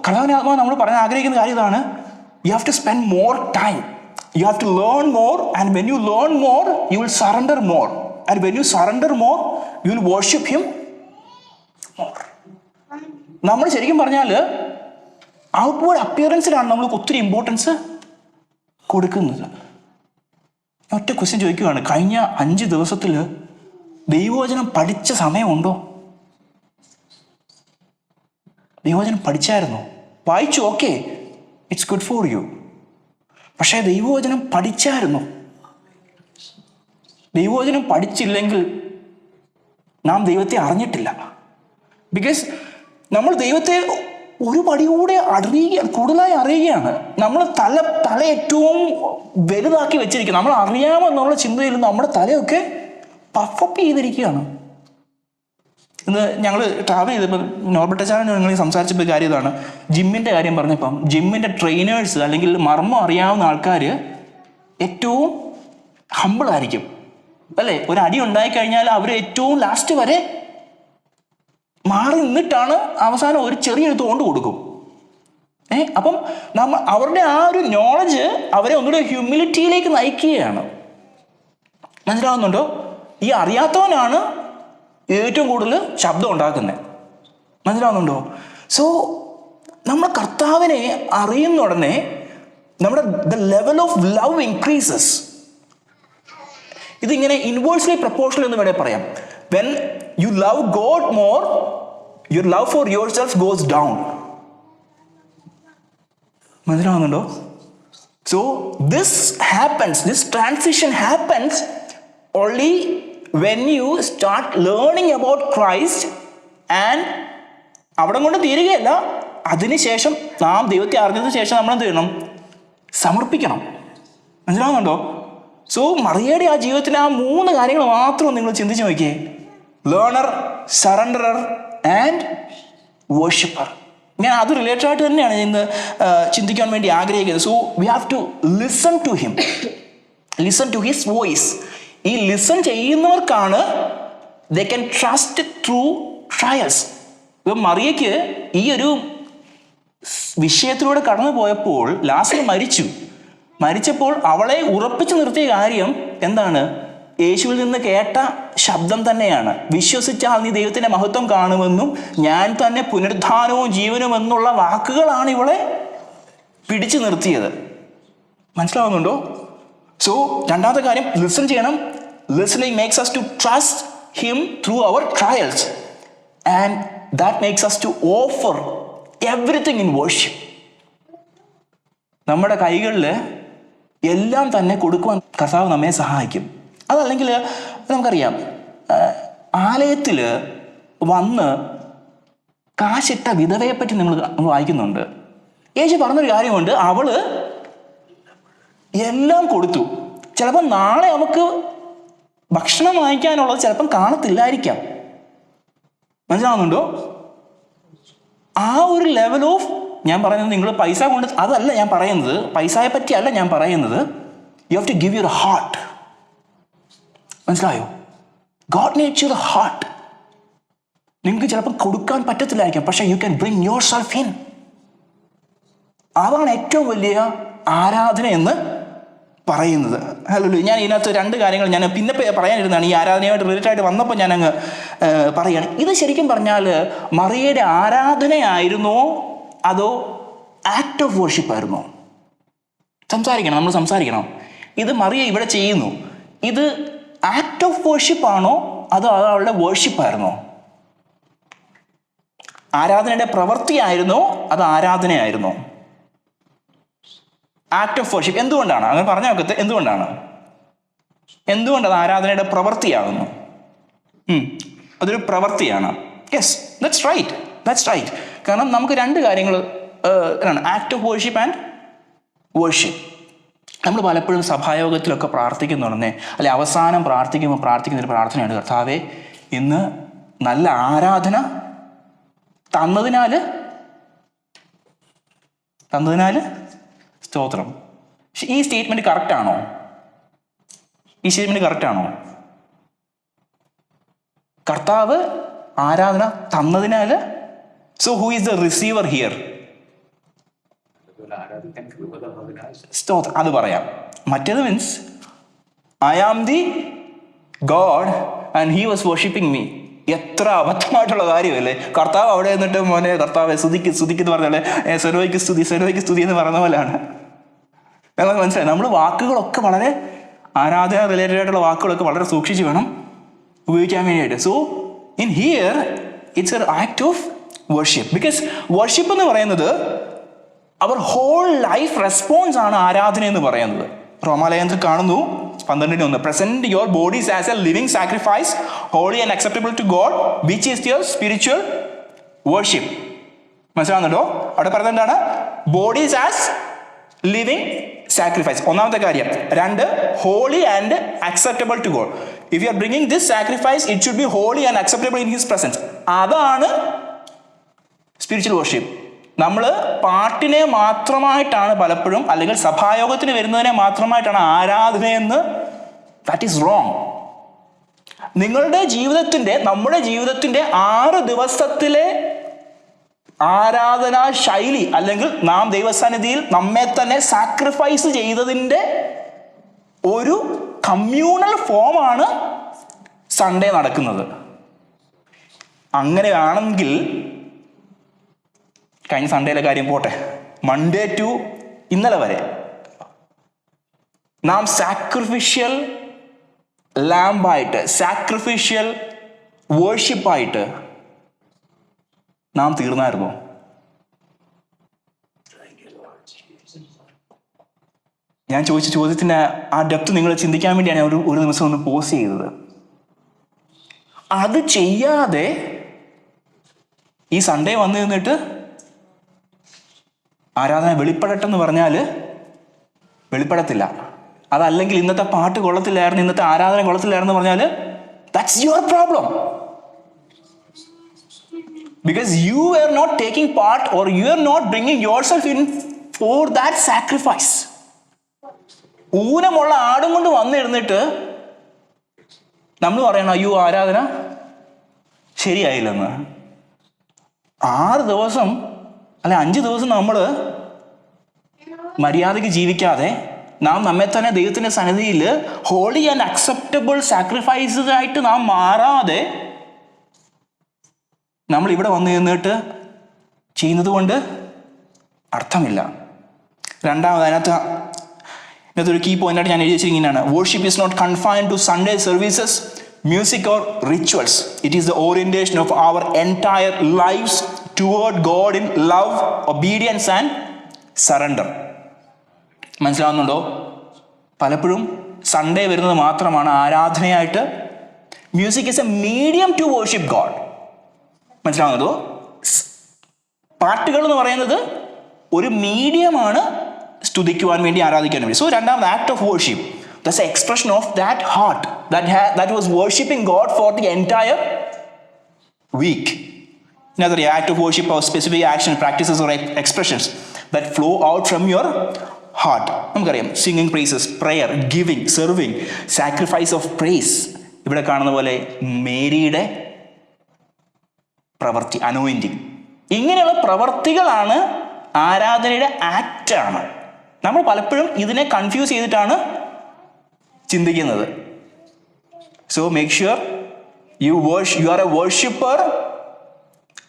കർത്താവിൻ്റെ ആത്മാവ് നമ്മൾ പറയാൻ ആഗ്രഹിക്കുന്ന കാര്യം ഇതാണ്: you have to spend more time, you have to learn more, and when you learn more you will surrender more, and when you surrender more you will worship him more. നമ്മൾ ശരിക്കും പറഞ്ഞാൽ ഔട്ട്വേർഡ് അപ്പിയറൻസിലാണ് നമ്മൾ ഒത്തിരി importance കൊടുക്കുന്നത്. ഒറ്റ question ചോദിക്കുകയാണ്, കഴിഞ്ഞ 5 ദിവസത്തിൽ ദൈവവചനം പഠിച്ച സമയമുണ്ടോ? ദൈവവചനം പഠിച്ചായിരുന്നോ? വായിച്ചു, okay, it's good for you. പക്ഷേ ദൈവവചനം പഠിച്ചായിരുന്നോ? ദൈവവചനം പഠിച്ചില്ലെങ്കിൽ നാം ദൈവത്തെ അറിഞ്ഞിട്ടില്ല. ബിക്കോസ് നമ്മൾ ദൈവത്തെ ഒരു പടി കൂടെ കൂടുതലായി അറിയുകയാണ്. നമ്മൾ തല ഏറ്റവും വലുതാക്കി വെച്ചിരിക്കുക. നമ്മൾ അറിയാമെന്നുള്ള ചിന്തയിൽ നമ്മുടെ തലയൊക്കെ പഫപ്പ് ചെയ്തിരിക്കുകയാണ്. ഇന്ന് ഞങ്ങൾ ട്രാവൽ ചെയ്തപ്പോൾ നോർബർട്ടച്ചാൻ ഞങ്ങൾ സംസാരിച്ചപ്പോൾ കാര്യം ഇതാണ്. ജിമ്മിൻ്റെ കാര്യം പറഞ്ഞപ്പം ജിമ്മിൻ്റെ ട്രെയിനേഴ്സ് അല്ലെങ്കിൽ മർമ്മം അറിയാവുന്ന ആൾക്കാർ ഏറ്റവും ഹമ്പിളായിരിക്കും അല്ലേ? ഒരു അടി ഉണ്ടായിക്കഴിഞ്ഞാൽ അവർ ഏറ്റവും ലാസ്റ്റ് വരെ മാറി നിന്നിട്ടാണ് അവസാനം ഒരു ചെറിയൊരു തോണ്ട് കൊടുക്കും. അപ്പം അവരുടെ ആ ഒരു നോളജ് അവരെ ഒന്നുകൂടെ ഹ്യൂമിലിറ്റിയിലേക്ക് നയിക്കുകയാണ്. മനസ്സിലാവുന്നുണ്ടോ? ഈ അറിയാത്തവനാണ് ഏറ്റവും കൂടുതൽ ശബ്ദം ഉണ്ടാക്കുന്നത്. മനസ്സിലാവുന്നുണ്ടോ? സോ നമ്മൾ കർത്താവിനെ അറിയുന്ന ഉടനെ നമ്മുടെ the level of love increases. ഇതിങ്ങനെ ഇൻവേഴ്സ്ലി പ്രപ്പോർഷണൽ എന്ന് വേണേൽ പറയാം. When you love God more, your love for your self goes down. മനസ്സിലാവുന്നുണ്ടോ? So this transition happens only when you start learning about Christ, and അവിടെ കൊണ്ട് തീരുകയല്ല, അതിനുശേഷം നാം ദൈവത്തെ അറിഞ്ഞതിന് ശേഷം നമ്മൾ എന്ത് ചെയ്യണം? സമർപ്പിക്കണം. മനസ്സിലാവുന്നുണ്ടോ? സോ മറിയയുടെ ആ ജീവിതത്തിലെ ആ 3 കാര്യങ്ങൾ മാത്രം നിങ്ങൾ ചിന്തിച്ച് നോക്കിയേ: ലേണർ, സറണ്ടറർ ആൻഡ് വർഷിപ്പർ. ഞാൻ അത് റിലേറ്റഡ് ആയിട്ട് തന്നെയാണ് ഇന്ന് ചിന്തിക്കാൻ വേണ്ടി ആഗ്രഹിക്കുന്നത്. So we have to listen to him, listen to his voice. ഈ ലിസൺ ചെയ്യുന്നവർക്കാണ് they can trust through trials. ഇപ്പം മറിയയ്ക്ക് ഈ ഒരു വിഷയത്തിലൂടെ കടന്നു പോയപ്പോൾ ലാസർ മരിച്ചപ്പോൾ അവളെ ഉറപ്പിച്ചു നിർത്തിയ കാര്യം എന്താണ്? യേശുവിൽ നിന്ന് കേട്ട ശബ്ദം തന്നെയാണ്. വിശ്വസിച്ചാൽ നീ ദൈവത്തിൻ്റെ മഹത്വം കാണുമെന്നും ഞാൻ തന്നെ പുനരുദ്ധാനവും ജീവനും എന്നുള്ള വാക്കുകളാണ് ഇവളെ പിടിച്ചു നിർത്തിയത്. മനസ്സിലാവുന്നുണ്ടോ? സോ രണ്ടാമത്തെ കാര്യം, ലിസൺ ചെയ്യണം. Listening makes us to trust him through our trials, and that makes us to offer everything in worship. നമ്മുടെ കൈകളിൽ എല്ലാം തന്നെ കൊടുക്കുവാൻ കർത്താവ് നമ്മെ സഹായിക്കും. അതല്ലെങ്കിൽ നമുക്കറിയാം, ആലയത്തിൽ വന്ന് കാശിട്ട വിധവയെ പറ്റി നമ്മൾ വായിക്കുന്നുണ്ട്. യേശു പറഞ്ഞൊരു കാര്യമുണ്ട്, അവള് എല്ലാം കൊടുത്തു. ചിലപ്പോൾ നാളെ നമുക്ക് ഭക്ഷണം വാങ്ങിക്കാനുള്ളത് ചിലപ്പം കാണത്തില്ലായിരിക്കാം. മനസ്സിലാവുന്നുണ്ടോ? ആ ഒരു ലെവൽ ഓഫ്, ഞാൻ പറയുന്നത് നിങ്ങൾ പൈസ കൊണ്ട് അതല്ല ഞാൻ പറയുന്നത്, പൈസയെ പറ്റിയല്ല ഞാൻ പറയുന്നത്. You have to give your heart. മനസ്സിലായോ? God needs your heart. നിങ്ങൾക്ക് ചിലപ്പം കൊടുക്കാൻ പറ്റത്തില്ലായിരിക്കാം, പക്ഷേ you can bring your self in. അതാണ് ഏറ്റവും വലിയ ആരാധന എന്ന് പറയുന്നത്. ഹല്ലേലൂയ. ഞാൻ ഇതിനകത്ത് 2 കാര്യങ്ങൾ ഞാൻ പിന്നെ പറയാനിരുന്നതാണ്. ഈ ആരാധനയായിട്ട് റിലേറ്റഡ് ആയിട്ട് വന്നപ്പോൾ ഞാൻ അങ്ങ് പറയുകയാണ്. ഇത് ശരിക്കും പറഞ്ഞാൽ മറിയയുടെ ആരാധനയായിരുന്നോ അതോ ആക്ട് ഓഫ് വർഷിപ്പ് ആയിരുന്നോ? നമ്മൾ സംസാരിക്കണം. ഇത് മറിയ ഇവിടെ ചെയ്യുന്നു. ഇത് ആക്ട് ഓഫ് വേർഷിപ്പ് ആണോ അതോ അവളുടെ വേർഷിപ്പായിരുന്നോ? ആരാധനയുടെ പ്രവൃത്തിയായിരുന്നോ അത് ആരാധനയായിരുന്നോ? Act of worship. എന്തുകൊണ്ടാണ് അങ്ങനെ പറഞ്ഞ നോക്കത്തെ? എന്തുകൊണ്ട് അത് ആരാധനയുടെ പ്രവൃത്തിയാകുന്നു? അതൊരു പ്രവൃത്തിയാണ്. Yes, that's right. കാരണം നമുക്ക് രണ്ട് കാര്യങ്ങൾ act of worship and worship. നമ്മൾ പലപ്പോഴും സഭായോഗത്തിലൊക്കെ പ്രാർത്ഥിക്കുന്നുണ്ടെന്നേ, അല്ലെ അവസാനം പ്രാർത്ഥിക്കുന്നൊരു പ്രാർത്ഥനയാണ്, കർത്താവേ ഇന്ന് നല്ല ആരാധന തന്നതിനാൽ സ്തോത്രം. ഈ സ്റ്റേറ്റ്മെന്റ് കറക്റ്റ് ആണോ? കർത്താവ് ആരാധന തന്നതിനാൽ. So who is the receiver here? സ്തോത്രം, അത് പറയാം. മറ്റേത് means I am the God and he was worshipping me. എത്ര അബദ്ധമായിട്ടുള്ള കാര്യമല്ലേ? കർത്താവ് അവിടെ നിന്നിട്ട് മോനെ കർത്താവ് സ്തുതിക്കെന്ന് പറഞ്ഞാലേ സെനോയ്ക്ക് സ്തുതി എന്ന് പറയുന്ന പോലെയാണ്. നമുക്ക് മനസ്സിലായി. നമ്മൾ വാക്കുകളൊക്കെ വളരെ ആരാധന റിലേറ്റഡ് ആയിട്ടുള്ള വാക്കുകളൊക്കെ വളരെ സൂക്ഷിച്ച് വേണം ഉപയോഗിക്കാൻ വേണ്ടിയിട്ട്. So in here it's A act of worship. Because worship എന്ന് പറയുന്നത് അവർ ഹോൾ ലൈഫ് റെസ്പോൺസ് ആണ് ആരാധന എന്ന് പറയുന്നത്. റോമാലയത്തിൽ കാണുന്നു 12:1, present your bodies as a living sacrifice, holy and acceptable to God, which is your spiritual worship. മനസ്സിലാവുന്നുണ്ടോ? അവിടെ പറയുന്നത് എന്താണ്? ബോഡീസ് ആസ് ലിവിങ് സാക്രിഫൈസ്, ഒന്നാമത്തെ കാര്യം. 2, holy and acceptable to God. If you are bringing this sacrifice, it should be holy and acceptable in His presence. അതാണ് spiritual worship. നമ്മൾ പാട്ടിനെ മാത്രമായിട്ടാണ് പലപ്പോഴും, അല്ലെങ്കിൽ സഭായോഗത്തിന് വരുന്നതിനെ മാത്രമായിട്ടാണ് ആരാധനയെന്ന്. That is wrong. നമ്മുടെ ജീവിതത്തിൻ്റെ 6 ദിവസത്തിലെ ആരാധനാ ശൈലി, അല്ലെങ്കിൽ നാം ദൈവസന്നിധിയിൽ നമ്മെ തന്നെ സാക്രിഫൈസ് ചെയ്തതിൻ്റെ ഒരു കമ്മ്യൂണൽ ഫോമാണ് സൺഡേ നടക്കുന്നത്. അങ്ങനെയാണെങ്കിൽ കഴിഞ്ഞ സൺഡേയിലെ കാര്യം പോട്ടെ, മൺഡേ ടു ഇന്നലെ വരെ നാം സാക്രിഫിഷ്യൽ ലാമ്പായിട്ട്, സാക്രിഫിഷ്യൽ വേർഷിപ്പായിട്ട് നാം തീർന്നായിരുന്നു. ഞാൻ ചോദിച്ച ചോദ്യത്തിന് ആ ഡെപ്ത് നിങ്ങൾ ചിന്തിക്കാൻ വേണ്ടിയാണ് ഞാൻ ഒരു ദിവസം ഒന്ന് പോസ് ചെയ്തത്. അത് ചെയ്യാതെ ഈ സൺഡേ വന്നു നിന്നിട്ട് ആരാധന വെളിപ്പെടട്ടെന്ന് പറഞ്ഞാൽ വെളിപ്പെടത്തില്ല. അതല്ലെങ്കിൽ ഇന്നത്തെ പാട്ട് കൊള്ളത്തില്ലായിരുന്നു, ഇന്നത്തെ ആരാധന കൊള്ളത്തില്ലായിരുന്നു പറഞ്ഞാൽ that's your problem. Because you are not taking part, or you are not bringing yourself in for that sacrifice. ഊനമുള്ള ആടും കൊണ്ട് വന്നിരുന്നിട്ട് നമ്മൾ പറയണം അയ്യോ ആരാധന ശരിയായില്ലെന്ന്. 6 ദിവസം അല്ലെ 5 ദിവസം നമ്മൾ മര്യാദയ്ക്ക് ജീവിക്കാതെ നാം നമ്മെ തന്നെ ദൈവത്തിൻ്റെ സന്നിധിയിൽ ഹോളി ആൻഡ് അക്സെപ്റ്റബിൾ സാക്രിഫൈസസ് ആയിട്ട് നാം മാറാതെ നമ്മൾ ഇവിടെ വന്നു നിന്നിട്ട് ചെയ്യുന്നത് കൊണ്ട് അർത്ഥമില്ല. രണ്ടാമത് അതിനകത്തൊരു കീ പോയിന്റായിട്ട് ഞാൻ എഴുതി വെച്ചിരിക്കുന്നതാണ്, worship is not confined to Sunday services, music or rituals. It is the orientation of our entire lives toward God in love, obedience and surrender. മനസ്സിലാവുന്നുണ്ടോ? പലപ്പോഴും സൺഡേ വരുന്നത് മാത്രമാണ് ആരാധനയായിട്ട്. Music is a medium to worship God. മനസ്സിലാവുന്നതോ? പാട്ടുകൾ എന്ന് പറയുന്നത് ഒരു മീഡിയമാണ് സ്തുതിക്കുവാൻ വേണ്ടി, ആരാധിക്കാൻ വേണ്ടി. സോ രണ്ടാമത് act of worship, that's A expression of that heart that was worshiping God for the entire week. Another act of worship or specific action, practices or expressions that flow out from your heart. നമുക്കറിയാം, singing praises, prayer, giving, serving, sacrifice of praise. ഇവിടെ കാണുന്ന പോലെ മേരിയുടെ പ്രവൃത്തി, anointing, ഇങ്ങനെയുള്ള പ്രവർത്തികളാണ് ആരാധനയുടെ ആക്റ്റാണ്. നമ്മൾ പലപ്പോഴും ഇതിനെ കൺഫ്യൂസ് ചെയ്തിട്ടാണ് ചിന്തിക്കുന്നത്. So make sure U are A worshipper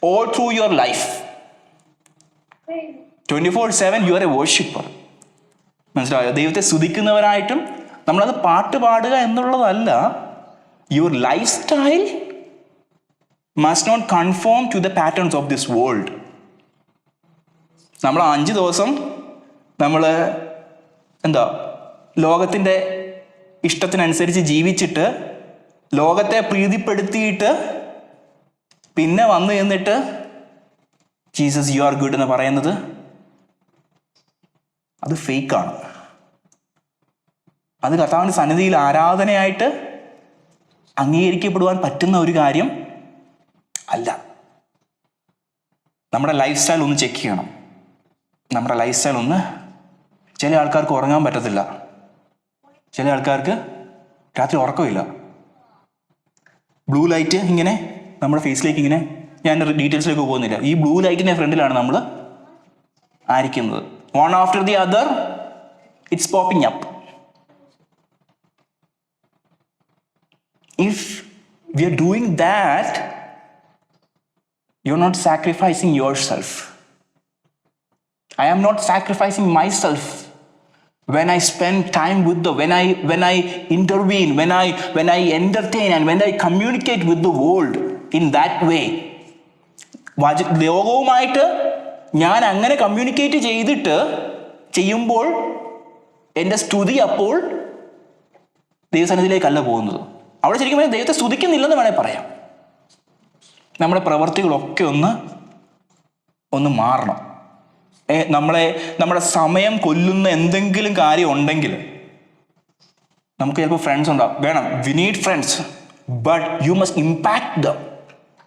all through your life. 24/7 you are a worshipper. മനസ്സിലായോ? ദൈവത്തെ സ്തുതിക്കുന്നവരായിട്ടും നമ്മളത് പാട്ട് പാടുക എന്നുള്ളതല്ല. Your life style must not conform to the patterns of this world. നമ്മൾ 5 ദിവസം നമ്മൾ ലോകത്തിൻ്റെ ഇഷ്ടത്തിനനുസരിച്ച് ജീവിച്ചിട്ട് ലോകത്തെ പ്രീതിപ്പെടുത്തിയിട്ട് പിന്നെ വന്നു എന്നിട്ട് ജീസസ് യു ആർ ഗുഡ് എന്ന് പറയുന്നത് അത് ഫേക്കാണ്. അത് കർത്താവിൻ്റെ സന്നിധിയിൽ ആരാധനയായിട്ട് അംഗീകരിക്കപ്പെടുവാൻ പറ്റുന്ന ഒരു കാര്യം അല്ല. നമ്മുടെ ലൈഫ് സ്റ്റൈൽ ഒന്ന് ചെക്ക് ചെയ്യണം. നമ്മുടെ ലൈഫ് സ്റ്റൈൽ ഒന്ന്, ചില ആൾക്കാർക്ക് ഉറങ്ങാൻ പറ്റത്തില്ല, ചില ആൾക്കാർക്ക് രാത്രി ഉറക്കമില്ല. ബ്ലൂ ലൈറ്റ് ഇങ്ങനെ നമ്മുടെ ഫേസിലേക്ക് ഇങ്ങനെ, ഞാൻ ഡീറ്റെയിൽസിലേക്ക് പോകുന്നില്ല, ഈ ബ്ലൂ ലൈറ്റിൻ്റെ ഫ്രണ്ടിലാണ് നമ്മൾ ആയിരിക്കുന്നത്. One after the other it's popping up. If we are doing that, you're not sacrificing yourself. I am not sacrificing myself when I spend time with when I intervene, when I entertain and when I communicate with the world in that way. ലോകവുമായിട്ട് ഞാൻ അങ്ങനെ communicate ചെയ്യുമ്പോൾ എൻ്റെ സ്തുതി അപ്പോൾ ദൈവസന്നിധിയിലേക്കല്ല പോകുന്നത്. അവിടെ ശരിക്കും ദൈവത്തെ സ്തുതിക്കുന്നില്ലെന്ന് വേണേൽ പറയാം. നമ്മുടെ പ്രവർത്തികളൊക്കെ ഒന്ന് മാറണം. നമ്മുടെ സമയം കൊല്ലുന്ന എന്തെങ്കിലും കാര്യം ഉണ്ടെങ്കിൽ, നമുക്ക് ചിലപ്പോൾ ഫ്രണ്ട്സ് ഉണ്ടാവും, വേണം, we need friends, but you must impact them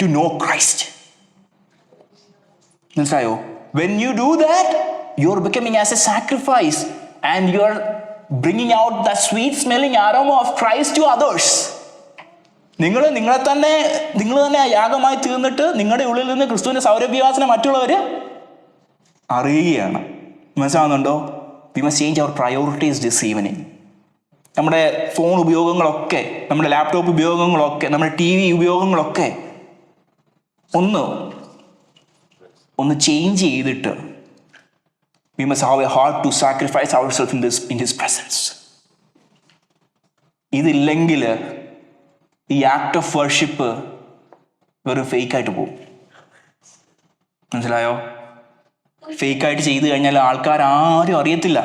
to know Christ. മനസ്സിലായോ? When you do that, you are becoming as a sacrifice and you are bringing out the sweet smelling aroma of Christ to others. നിങ്ങൾ തന്നെ യാഗമായി തീർന്നിട്ട് നിങ്ങളുടെ ഉള്ളിൽ നിന്ന് ക്രിസ്തുവിൻ്റെ സൗരഭ്യവാസന മറ്റുള്ളവർ അറിയുകയാണ്. മനസ്സിലാവുന്നുണ്ടോ? We must change our priorities this evening. നമ്മുടെ ഫോൺ ഉപയോഗങ്ങളൊക്കെ, നമ്മുടെ ലാപ്ടോപ്പ് ഉപയോഗങ്ങളൊക്കെ, നമ്മുടെ TV ഉപയോഗങ്ങളൊക്കെ ഒന്ന് ചേഞ്ച് ചെയ്തിട്ട് we must have a heart to sacrifice our self in his presence. ഇതില്ലെങ്കിൽ ഈ ആക്ട് ഓഫ് വർഷിപ്പ് വെറും ഫേക്കായിട്ട് പോകും. മനസ്സിലായോ? ഫേക്കായിട്ട് ചെയ്തു കഴിഞ്ഞാൽ ആൾക്കാരും അറിയത്തില്ല.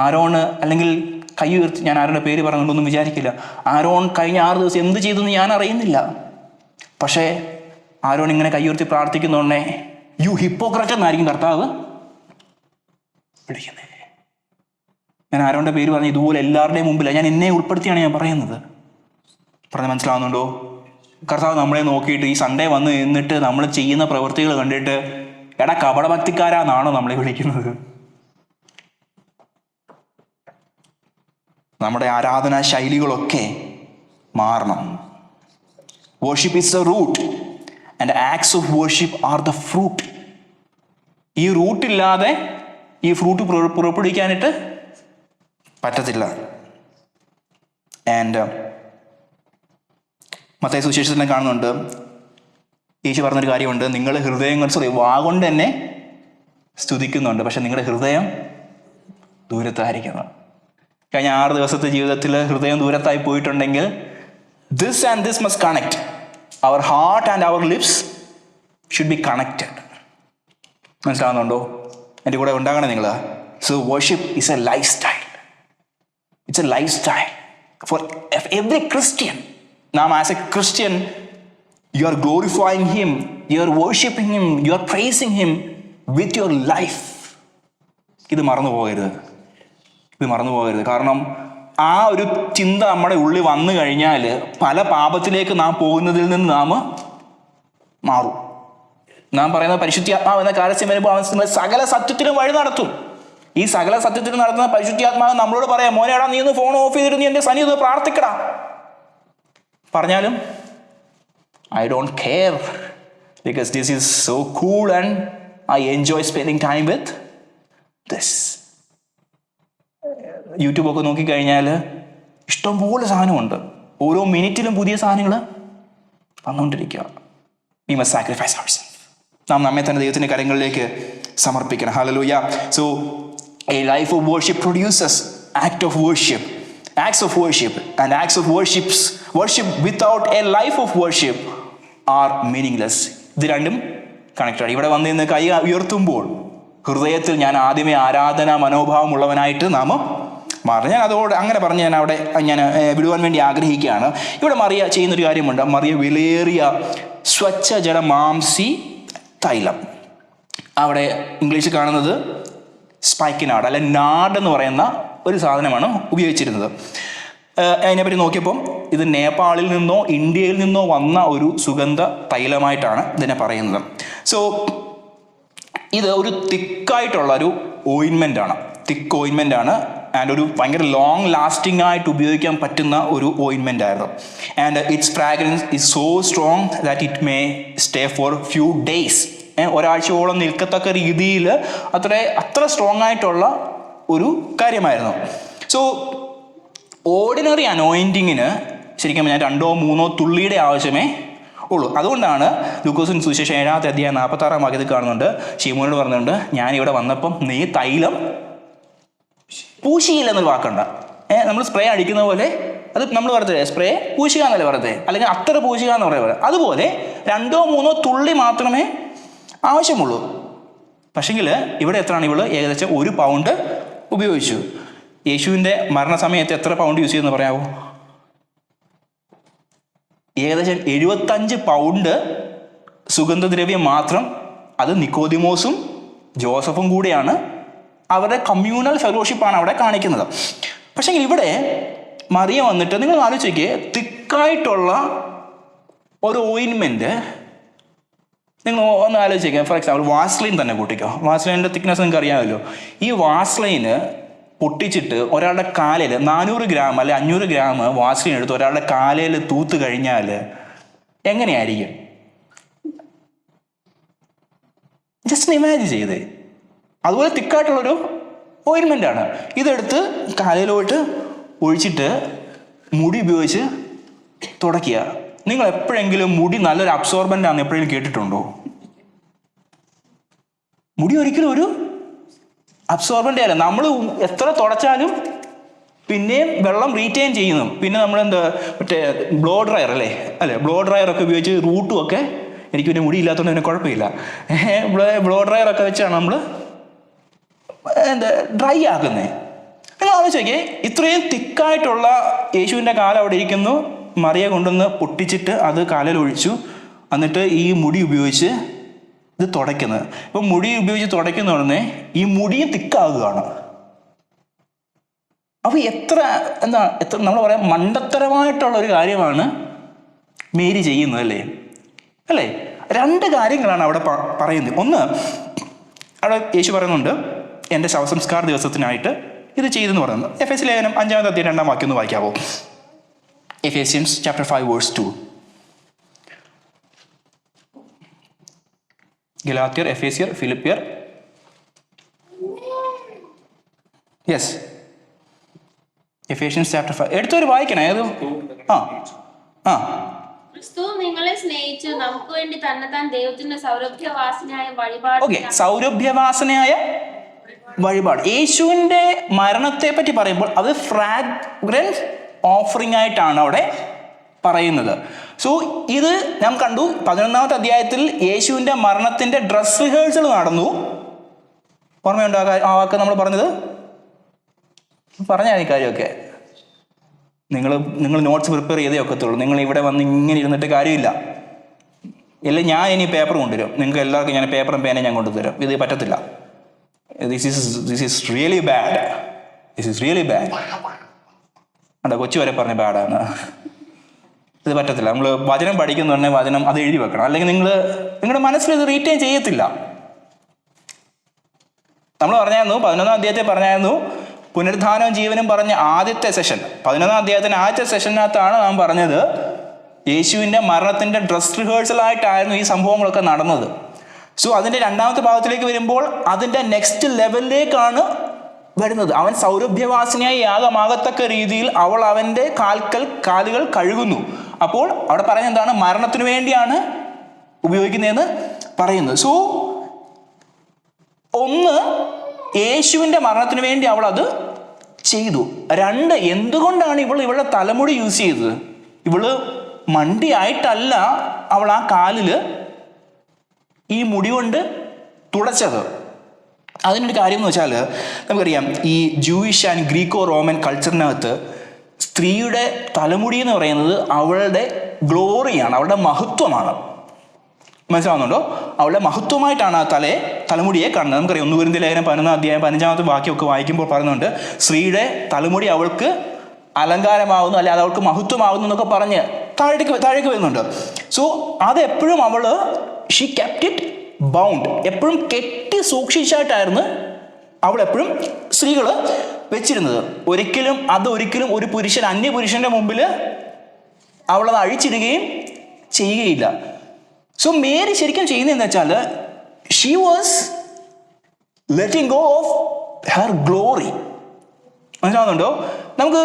ആരോണ് അല്ലെങ്കിൽ കൈ ഉയർത്തി, ഞാൻ ആരുടെ പേര് പറഞ്ഞുകൊണ്ടൊന്നും വിചാരിക്കില്ല, ആരോൺ കഴിഞ്ഞ 6 ദിവസം എന്ത് ചെയ്തെന്ന് ഞാൻ അറിയുന്നില്ല. പക്ഷേ ആരോൺ ഇങ്ങനെ കൈ ഉയർത്തി പ്രാർത്ഥിക്കുന്നോണ്ടേ യു ഹിപ്പോക്രറ്റ് എന്നായിരിക്കും കർത്താവ് വിളിക്കുന്നത്. ഞാൻ ആരോൻ്റെ പേര് പറഞ്ഞ് ഇതുപോലെ എല്ലാവരുടെയും മുമ്പിലാണ്, ഞാൻ എന്നെ ഉൾപ്പെടുത്തിയാണ് ഞാൻ പറയുന്നത്. പറഞ്ഞ് മനസ്സിലാവുന്നുണ്ടോ? കർത്താവ് നമ്മളെ നോക്കിയിട്ട് ഈ സൺഡേ വന്ന് നിന്നിട്ട് നമ്മൾ ചെയ്യുന്ന പ്രവൃത്തികൾ കണ്ടിട്ട് എടാ കപടഭക്തിക്കാരാന്നാണോ നമ്മളെ വിളിക്കുന്നത്? നമ്മുടെ ആരാധനാ ശൈലികളൊക്കെ മാറണം. Worship is the root and acts of worship are the fruit. ഈ റൂട്ടില്ലാതെ ഈ ഫ്രൂട്ട് പുറപ്പെടുവിക്കാനായിട്ട് പറ്റത്തില്ല. ആൻഡ് മത്തായി സുവിശേഷത്തിൽ തന്നെ കാണുന്നുണ്ട്, യേശു പറഞ്ഞൊരു കാര്യമുണ്ട്, നിങ്ങൾ ഹൃദയങ്ങൾ വാഗൊണ്ട് തന്നെ സ്തുതിക്കുന്നുണ്ട്, പക്ഷെ നിങ്ങളുടെ ഹൃദയം ദൂരത്തായിരിക്കണം. കഴിഞ്ഞ 6 ദിവസത്തെ ജീവിതത്തിൽ ഹൃദയം ദൂരത്തായി പോയിട്ടുണ്ടെങ്കിൽ this and this must connect. Our heart and our lips should be connected. മനസ്സിലാവുന്നുണ്ടോ? എൻ്റെ കൂടെ ഉണ്ടാകണം നിങ്ങൾ. So worship is a lifestyle. It's a lifestyle for every Christian. Now, as a Christian, you are glorifying Him, you are worshiping Him, you are praising Him with your life. ഇത് മറന്നു പോകരുത്. കാരണം ആ ഒരു ചിന്ത നമ്മുടെ ഉള്ളിൽ വന്നു കഴിഞ്ഞാൽ പല പാപത്തിലേക്ക് നാം പോകുന്നതിൽ നിന്ന് നാം മാറും. നാം പറയുന്ന പരിശുദ്ധാത്മാവ് എന്ന കാലസ്യം വരുമ്പോൾ അവൻ സകല സത്യത്തിലും വഴി നടത്തും. ഈ സകല സത്യത്തിലും നടത്തുന്ന പരിശുദ്ധാത്മാവ് നമ്മളോട് പറയാം, മോനെടാ നീ ഒന്ന് ഫോൺ ഓഫ് ചെയ്തിട്ട് നീ എൻ്റെ സന്നിധിയിൽ പ്രാർത്ഥിക്കടാ. പറഞ്ഞാലും I don't care, because this is so cool and I enjoy spending time with this. യൂട്യൂബൊക്കെ നോക്കിക്കഴിഞ്ഞാൽ ഇഷ്ടംപോലെ സാധനമുണ്ട്. ഓരോ മിനിറ്റിലും പുതിയ സാധനങ്ങൾ വന്നുകൊണ്ടിരിക്കുക. We must sacrifice our self. നാം നമ്മെ തന്നെ ദൈവത്തിൻ്റെ കരങ്ങളിലേക്ക് സമർപ്പിക്കണം. Hallelujah. So A life of worship produces act of worship, acts of worship, and acts of worship without a life of worship are meaningless. ഇത് രണ്ടും കണക്റ്റഡ്. ഇവിടെ വന്ന് ഇന്ന് കൈ ഉയർത്തുമ്പോൾ ഹൃദയത്തിൽ ഞാൻ ആദ്യമേ ആരാധനാ മനോഭാവമുള്ളവനായിട്ട് നാം മാറി. ഞാൻ അതോട് അങ്ങനെ പറഞ്ഞ് ഞാൻ വിടുവാൻ വേണ്ടി ആഗ്രഹിക്കുകയാണ്. ഇവിടെ മറിയ ചെയ്യുന്നൊരു കാര്യമുണ്ട്. മറിയ വിലയേറിയ സ്വച്ഛജല മാംസി തൈലം, അവിടെ ഇംഗ്ലീഷിൽ കാണുന്നത് സ്പൈക്കിനാട് അല്ലെ നാട് എന്ന് പറയുന്ന ഒരു സാധനമാണ് ഉപയോഗിച്ചിരുന്നത്. അതിനെപ്പറ്റി നോക്കിയപ്പം ഇത് നേപ്പാളിൽ നിന്നോ ഇന്ത്യയിൽ നിന്നോ വന്ന ഒരു സുഗന്ധ തൈലമായിട്ടാണ് ഇതിനെ പറയുന്നത്. സോ ഇത് ഒരു തിക്കായിട്ടുള്ള ഒരു ഓയിൻമെൻ്റ് ആണ്, തിക്ക് ഓയിൻമെൻ്റ് ആണ്. ആൻഡ് ഒരു ഭയങ്കര ലോങ് ലാസ്റ്റിംഗ് ആയിട്ട് ഉപയോഗിക്കാൻ പറ്റുന്ന ഒരു ഓയിൻമെൻ്റ് ആയിരുന്നു. And its fragrance is so strong that it may stay for few days. ഒരാഴ്ചയോളം നിൽക്കത്തക്ക രീതിയിൽ അത്ര സ്ട്രോങ് ആയിട്ടുള്ള ഒരു കാര്യമായിരുന്നു. സോ ഓർഡിനറി അനോയിൻറ്റിങ്ങിന് ശരിക്കും ഞാൻ 2-3 തുള്ളിയുടെ ആവശ്യമേ ഉള്ളൂ. അതുകൊണ്ടാണ് ലൂക്കോസിൻ സുവിശേഷം 7-ാം അധ്യായം 46-ാം വാക്യത്തിൽ കാണുന്നുണ്ട്, ശീമോനോട് പറഞ്ഞുകൊണ്ട് ഞാൻ ഇവിടെ വന്നപ്പം നീ തൈലം പൂശിയില്ലെന്നൊരു വാക്കുണ്ട്. നമ്മൾ സ്പ്രേ അടിക്കുന്ന പോലെ അത് നമ്മൾ പറഞ്ഞത് സ്പ്രേ പൂശുക എന്നല്ലേ പറഞ്ഞത്, അല്ലെങ്കിൽ അത്ര പൂശുക എന്ന് പറയുന്നത്. അതുപോലെ 2-3 തുള്ളി മാത്രമേ ആവശ്യമുള്ളൂ. പക്ഷെങ്കിൽ ഇവിടെ എത്രയാണ്? ഇവള് ഏകദേശം 1 പൗണ്ട് ഉപയോഗിച്ചു. യേശുവിൻ്റെ മരണസമയത്ത് എത്ര പൗണ്ട് യൂസ് ചെയ്യുമെന്ന് പറയാമോ? ഏകദേശം 75 പൗണ്ട് സുഗന്ധദ്രവ്യം മാത്രം. അത് നിക്കോദിമോസും ജോസഫും കൂടെയാണ്, അവരുടെ കമ്മ്യൂണൽ ഫെലോഷിപ്പാണ് അവിടെ കാണിക്കുന്നത്. പക്ഷേ ഇവിടെ മറിയ വന്നിട്ട് നിങ്ങൾ ആലോചിക്കുക, തിക്കായിട്ടുള്ള ഒരു ഓയിൻമെൻറ്റ് നിങ്ങൾ ഒന്ന് ആലോചിക്കുക. ഫോർ എക്സാമ്പിൾ വാസ്ലൈൻ തന്നെ കൂട്ടിക്കോ. വാസ്ലൈൻ്റെ തിക്നെസ് നിങ്ങൾക്ക് അറിയാമല്ലോ. ഈ വാസ്ലൈന് പൊട്ടിച്ചിട്ട് ഒരാളുടെ കാലയിൽ 400 ഗ്രാം അല്ലെ 500 ഗ്രാം വാസ്ലൈൻ എടുത്ത് ഒരാളുടെ കാലയിൽ തൂത്ത് കഴിഞ്ഞാൽ എങ്ങനെയായിരിക്കും? ജസ്റ്റ് ഇമാജിൻ ചെയ്തേ. അതുപോലെ തിക്കായിട്ടുള്ളൊരു ഓയിൻമെൻ്റ് ആണ്. ഇതെടുത്ത് കാലയിലോട്ട് ഒഴിച്ചിട്ട് മുടി ഉപയോഗിച്ച് തുടയ്ക്കുക. നിങ്ങൾ എപ്പോഴെങ്കിലും മുടി നല്ലൊരു അബ്സോർബൻ്റ് ആണെന്ന് എപ്പോഴെങ്കിലും കേട്ടിട്ടുണ്ടോ? മുടി ഒരിക്കലും ഒരു അബ്സോർബൻ്റ് അല്ല. നമ്മൾ എത്ര തുടച്ചാലും പിന്നെയും വെള്ളം റീറ്റെയിൻ ചെയ്യുന്നു. പിന്നെ നമ്മളെന്താ മറ്റേ ബ്ലോ ഡ്രയർ അല്ലേ ബ്ലോ ഡ്രയറൊക്കെ ഉപയോഗിച്ച് റൂട്ടും ഒക്കെ, എനിക്ക് പിന്നെ മുടി ഇല്ലാത്തതുകൊണ്ട് പിന്നെ കുഴപ്പമില്ല, ബ്ലോ ഡ്രയറൊക്കെ വെച്ചാണ് നമ്മൾ ഡ്രൈ ആക്കുന്നത്. നിങ്ങൾ ആലോചിച്ച് നോക്കിയേ, ഇത്രയും തിക്കായിട്ടുള്ള യേശുവിൻ്റെ കാലം അവിടെ ഇരിക്കുന്നു. മറിയ കൊണ്ടുവന്ന് പൊട്ടിച്ചിട്ട് അത് കാലിൽ ഒഴിച്ചു, എന്നിട്ട് ഈ മുടി ഉപയോഗിച്ച് ഇത് തുടയ്ക്കുന്നത്. ഇപ്പം മുടി ഉപയോഗിച്ച് തുടയ്ക്കുന്ന ഉടനെ ഈ മുടിയും തിക്കാകുകയാണ്. അപ്പോൾ എത്ര നമ്മൾ പറയാം മണ്ടത്തരമായിട്ടുള്ള ഒരു കാര്യമാണ് മേരി ചെയ്യുന്നത് അല്ലേ? 2 കാര്യങ്ങളാണ് അവിടെ പറയുന്നത്. ഒന്ന്, അവിടെ യേശു പറയുന്നുണ്ട് എൻ്റെ ശവസംസ്കാര ദിവസത്തിനായിട്ട് ഇത് ചെയ്തെന്ന് പറയുന്നത്. എഫേസ്യ ലേഖനം 5-ാം അധ്യായം 2-ാം വാക്യം ഒന്ന് വായിക്കാവോ? Ephesians chapter 5 verse 2. ഗലാത്യർ, എഫേസ്യർ, ഫിലിപ്പിയർ. Yes, Ephesians chapter 5. എടുത്തൊരു വായിക്കണേ. ഏത്? ക്രിസ്തു നിങ്ങളെ സ്നേഹിച്ചു നമുക്ക് വേണ്ടി തന്നെത്താൻ ദൈവത്തിന്റെ സൗരഭ്യവാസനയായ വഴിപാട്. ഓക്കെ, സൗരഭ്യവാസനയായ വഴിപാട്. യേശുവിൻ്റെ മരണത്തെ പറ്റി പറയുമ്പോൾ അത് ഫ്രാഗ്രൻസ് ഓഫറിംഗ് ആയിട്ടാണ് അവിടെ പറയുന്നത്. സോ ഇത് നാം കണ്ടു 11-ാമത്തെ അധ്യായത്തിൽ യേശുവിൻ്റെ മരണത്തിൻ്റെ ഡ്രസ് റിഹേഴ്സൽ നടന്നു. ഓർമ്മയുണ്ടോ ആ വാക്ക് നമ്മൾ പറഞ്ഞത്? പറഞ്ഞാൽ ഈ കാര്യമൊക്കെ നിങ്ങൾ നോട്ട്സ് പ്രിപ്പയർ ചെയ്തേ ഒക്കത്തുള്ളൂ. നിങ്ങൾ ഇവിടെ വന്ന് ഇങ്ങനെ ഇരുന്നിട്ട് കാര്യമില്ല. ഇല്ല, ഞാൻ ഇനി പേപ്പർ കൊണ്ടുവരും. നിങ്ങൾക്ക് എല്ലാവർക്കും ഞാൻ പേപ്പറും പേനയും ഞാൻ കൊണ്ടുതരും. ഇത് പറ്റത്തില്ല. This is really bad. അല്ല, കൊച്ചു വരെ പറഞ്ഞ ബാഡാണ്. ഇത് പറ്റത്തില്ല. നമ്മൾ വചനം പഠിക്കുന്നുണ്ടെങ്കിൽ വചനം അത് എഴുതി വെക്കണം, അല്ലെങ്കിൽ നിങ്ങളുടെ മനസ്സിൽ ഇത് റീറ്റെയിൻ ചെയ്യത്തില്ല. നമ്മൾ പറഞ്ഞായിരുന്നു 11-ാം അധ്യായത്തിൽ പറഞ്ഞായിരുന്നു പുനരുദ്ധാനവും ജീവനും പറഞ്ഞ ആദ്യത്തെ സെഷൻ. 11-ാം അധ്യായത്തിൻ്റെ ആദ്യത്തെ സെഷനകത്താണ് നാം പറഞ്ഞത് യേശുവിൻ്റെ മരണത്തിൻ്റെ ഡ്രസ് റിഹേഴ്സലായിട്ടായിരുന്നു ഈ സംഭവങ്ങളൊക്കെ നടന്നത്. സോ അതിൻ്റെ 2-ാമത്തെ ഭാഗത്തിലേക്ക് വരുമ്പോൾ അതിൻ്റെ നെക്സ്റ്റ് ലെവലിലേക്കാണ് വരുന്നത്. അവൻ സൗരഭ്യവാസിനിയായി യാഗമാകത്തക്ക രീതിയിൽ അവൾ അവൻ്റെ കാലുകൾ കഴുകുന്നു. അപ്പോൾ അവിടെ പറയുന്നത് എന്താണ്? മരണത്തിന് വേണ്ടിയാണ് ഉപയോഗിക്കുന്നതെന്ന് പറയുന്നത്. സോ ഒന്ന് യേശുവിൻ്റെ മരണത്തിന് വേണ്ടി അവൾ അത് ചെയ്തു. 2, എന്തുകൊണ്ടാണ് ഇവളുടെ തലമുടി യൂസ് ചെയ്തത്? ഇവള് മണ്ടിയായിട്ടല്ല അവൾ ആ കാലിൽ ഈ മുടി കൊണ്ട് തുടച്ചത്. അതിനൊരു കാര്യം എന്ന് വെച്ചാൽ, നമുക്കറിയാം ഈ ജൂയിഷ് ആൻഡ് ഗ്രീക്കോ റോമൻ കൾച്ചറിനകത്ത് സ്ത്രീയുടെ തലമുടി എന്ന് പറയുന്നത് അവളുടെ ഗ്ലോറിയാണ്, അവളുടെ മഹത്വമാണ്. മനസ്സിലാവുന്നുണ്ടോ? അവളുടെ മഹത്വമായിട്ടാണ് ആ തലമുടിയെ കാണുന്നത്. നമുക്കറിയാം 1 കൊരിന്ത്യർ ലേഖനം 15-ാമത്തെ വാക്യമൊക്കെ വായിക്കുമ്പോൾ പറയുന്നുണ്ട്, സ്ത്രീയുടെ തലമുടി അവൾക്ക് അലങ്കാരമാകുന്നു, അല്ലെ അത് അവൾക്ക് മഹത്വമാകുന്നു എന്നൊക്കെ പറഞ്ഞ് താഴേക്ക് വരുന്നുണ്ട്. സോ അതെപ്പോഴും ഷീ കെപ്റ്റ് ഇറ്റ് ബൗണ്ട്, എപ്പോഴും കെട്ടി സൂക്ഷിച്ചായിട്ടായിരുന്നു അവളെപ്പോഴും സ്ത്രീകൾ വെച്ചിരുന്നത്. ഒരിക്കലും ഒരു പുരുഷൻ അന്യപുരുഷന്റെ മുമ്പിൽ അവളത് അഴിച്ചിടുകയും ചെയ്യുകയില്ല. സോ മേരി ശരിക്കും ചെയ്യുന്നതെന്ന് വെച്ചാൽ, she was letting go of her glory. മനസ്സിലാവുന്നുണ്ടോ? നമുക്ക്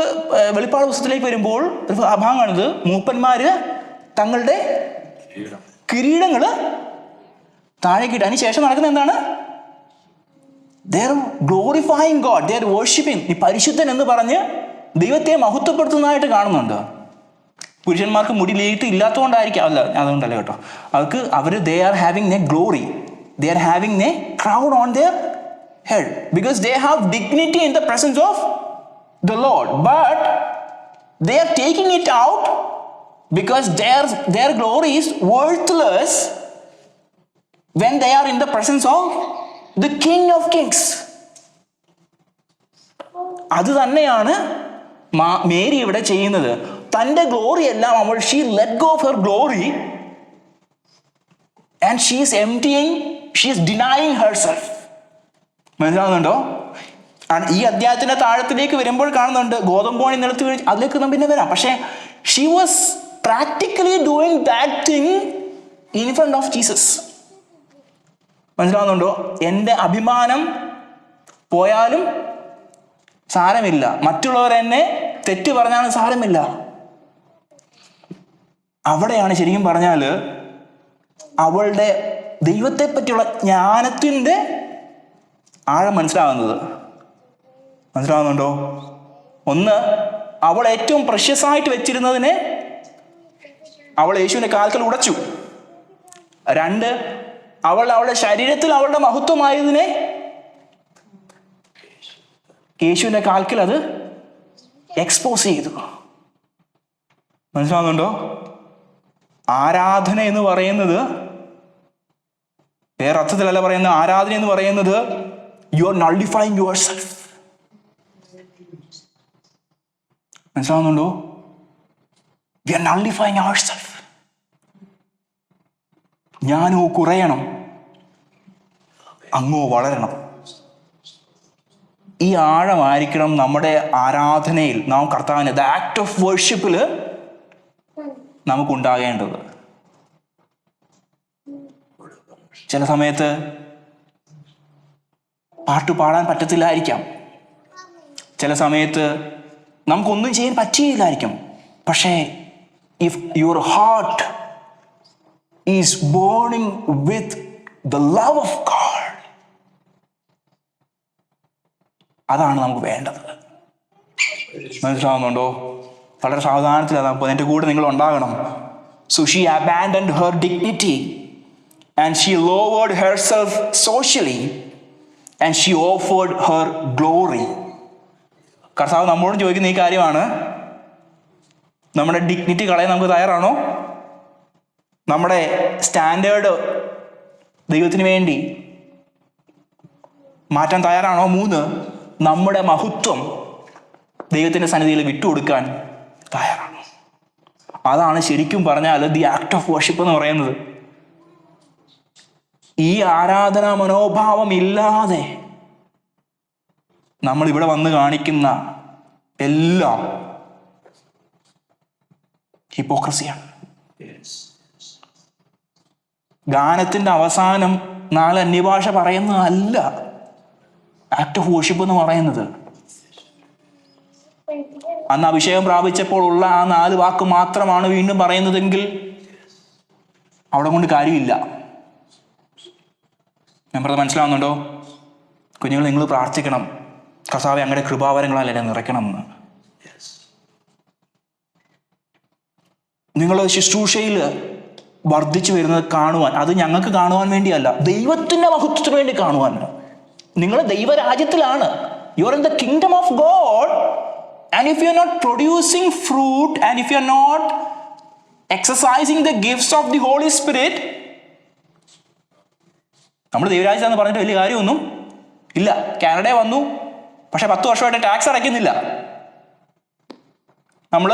വെളിപ്പാട് പുസ്തകത്തിലേക്ക് വരുമ്പോൾ ഒരു ഭാഗമാണിത്. മൂപ്പന്മാര് തങ്ങളുടെ കിരീടങ്ങൾ താഴേക്കിട്ട് അതിന് ശേഷം നടക്കുന്നത് എന്താണ്? They are glorifying God, they are worshipping. ഈ പരിശുദ്ധൻ എന്ന് പറഞ്ഞ് ദൈവത്തെ മഹത്വപ്പെടുത്തുന്നതായിട്ട് കാണുന്നുണ്ട്. പുരുഷന്മാർക്ക് മുടി ലീറ്റ് ഇല്ലാത്തതുകൊണ്ടായിരിക്കാം, അല്ല അതുകൊണ്ടല്ല കേട്ടോ, അവർ they are having a glory, they are having a crown on their head, because they have dignity in the presence of the Lord, but they are taking it out because their glory is worthless when they are in the presence of the King of Kings. അത് തന്നെയാണ് Mary ഇവിടെ ചെയ്യുന്നത്. തൻ്റെ glory എല്ലാം അവൾ she let go of her glory and she is emptying, she is denying herself. മനസ്സിലാവുന്നുണ്ടോ? ഈ അധ്യായത്തിന്റെ താഴത്തിലേക്ക് വരുമ്പോൾ കാണുന്നുണ്ട് ഗോതമ്പോണി നിലത്ത് വീഴ്ച, അതിലേക്ക് നാം പിന്നെ വരാം. പക്ഷേ she was practically doing that thing in front of Jesus. മനസ്സിലാവുന്നുണ്ടോ? എൻ്റെ അഭിമാനം പോയാലും സാരമില്ല, മറ്റുള്ളവർ എന്നെ തെറ്റ് പറഞ്ഞാലും സാരമില്ല. അവിടെയാണ് ശരിക്കും പറഞ്ഞാൽ അവളുടെ ദൈവത്തെ പറ്റിയുള്ള ജ്ഞാനത്തിൻ്റെ ആഴം മനസ്സിലാവുന്നത്. മനസ്സിലാവുന്നുണ്ടോ? ഒന്ന്, അവൾ ഏറ്റവും പ്രഷ്യസായിട്ട് വെച്ചിരുന്നതിനെ അവൾ യേശുവിൻ്റെ കാൽക്കൽ ഉടച്ചു. 2, അവളുടെ ശരീരത്തിൽ അവളുടെ മഹത്വമായതിനെ യേശുവിൻ്റെ കാൽക്കൽ അത് എക്സ്പോസ് ചെയ്തു. മനസ്സിലാവുന്നുണ്ടോ? ആരാധന എന്ന് പറയുന്നത് വേറെ അർത്ഥത്തിലല്ല പറയുന്നത്. ആരാധന എന്ന് പറയുന്നത് you are nullifying your self. മനസ്സിലാവുന്നുണ്ടോ? We are nullifying our self. ഞാനോ കുറയണം, അങ്ങോ വളരണം. ഈ ആഴമായിരിക്കണം നമ്മുടെ ആരാധനയിൽ നാം കർത്താവിനെ ദ ആക്ട് ഓഫ് വർഷിപ്പിൽ നമുക്കുണ്ടാകേണ്ടത്. ചില സമയത്ത് പാട്ട് പാടാൻ പറ്റത്തില്ലായിരിക്കാം, ചില സമയത്ത് നമുക്കൊന്നും ചെയ്യാൻ പറ്റിയില്ലായിരിക്കും. പക്ഷേ if your heart is burning with the love of God, അതാണ് നമുക്ക് വേണ്ടത്. മനസ്സിലാവുന്നുണ്ടോ? വളരെ സാവധാനത്തിലാണ് അപ്പോൾ എൻ്റെ കൂടെ നിങ്ങൾ ഉണ്ടാകണം. So she abandoned her dignity and she lowered herself socially and she offered her glory. കർത്താവ് നമ്മളോട് ചോദിക്കുന്ന ഈ കാര്യമാണ്, നമ്മുടെ ഡിഗ്നിറ്റി കളയാൻ നമുക്ക് തയ്യാറാണോ? നമ്മുടെ സ്റ്റാൻഡേർഡ് ദൈവത്തിന് വേണ്ടി മാറ്റാൻ തയ്യാറാണോ? 3, നമ്മുടെ മഹത്വം ദൈവത്തിൻ്റെ സന്നിധിയിൽ വിട്ടുകൊടുക്കാൻ തയ്യാറാണോ? അതാണ് ശരിക്കും പറഞ്ഞാൽ ദി ആക്ട് ഓഫ് വർഷിപ്പ് എന്ന് പറയുന്നത്. ഈ ആരാധനാ മനോഭാവം ഇല്ലാതെ നമ്മൾ ഇവിടെ വന്ന് കാണിക്കുന്ന എല്ലാം ഹിപ്പോക്രസിയാണ്. ഗാനത്തിന്റെ അവസാനം 4 അന്യഭാഷ പറയുന്നതല്ല ആക്ട് ഓഫ് വർഷിപ്പ് എന്ന് പറയുന്നത്. അന്ന് അഭിഷേകം പ്രാപിച്ചപ്പോൾ ഉള്ള ആ 4 വാക്ക് മാത്രമാണ് വീണ്ടും പറയുന്നതെങ്കിൽ അവിടെ കൊണ്ട് കാര്യമില്ല. ഞാൻ പറഞ്ഞത് മനസ്സിലാവുന്നുണ്ടോ? കുഞ്ഞുങ്ങൾ, നിങ്ങൾ പ്രാർത്ഥിക്കണം, കർത്താവെ അങ്ങയുടെ കൃപാവരങ്ങളാൽ എന്നെ നിറയ്ക്കണം എന്ന്. നിങ്ങൾ ശുശ്രൂഷയിൽ വർദ്ധിച്ചു വരുന്നത് കാണുവാൻ, അത് ഞങ്ങൾക്ക് കാണുവാൻ വേണ്ടിയല്ല, ദൈവത്തിൻ്റെ മഹത്വത്തിന് വേണ്ടി കാണുവാൻ. നിങ്ങൾ ദൈവരാജ്യത്തിലാണ്. You are in the kingdom of God. And if you are not producing fruit and if you are not exercising the gifts of the holy spirit, നമ്മൾ ദൈവരാജ്യത്താന്ന് പറഞ്ഞിട്ട് വലിയ കാര്യമൊന്നും ഇല്ല. കാനഡയിൽ വന്നു, പക്ഷെ 10 വർഷമായിട്ട് ടാക്സ് അടയ്ക്കുന്നില്ല. നമ്മൾ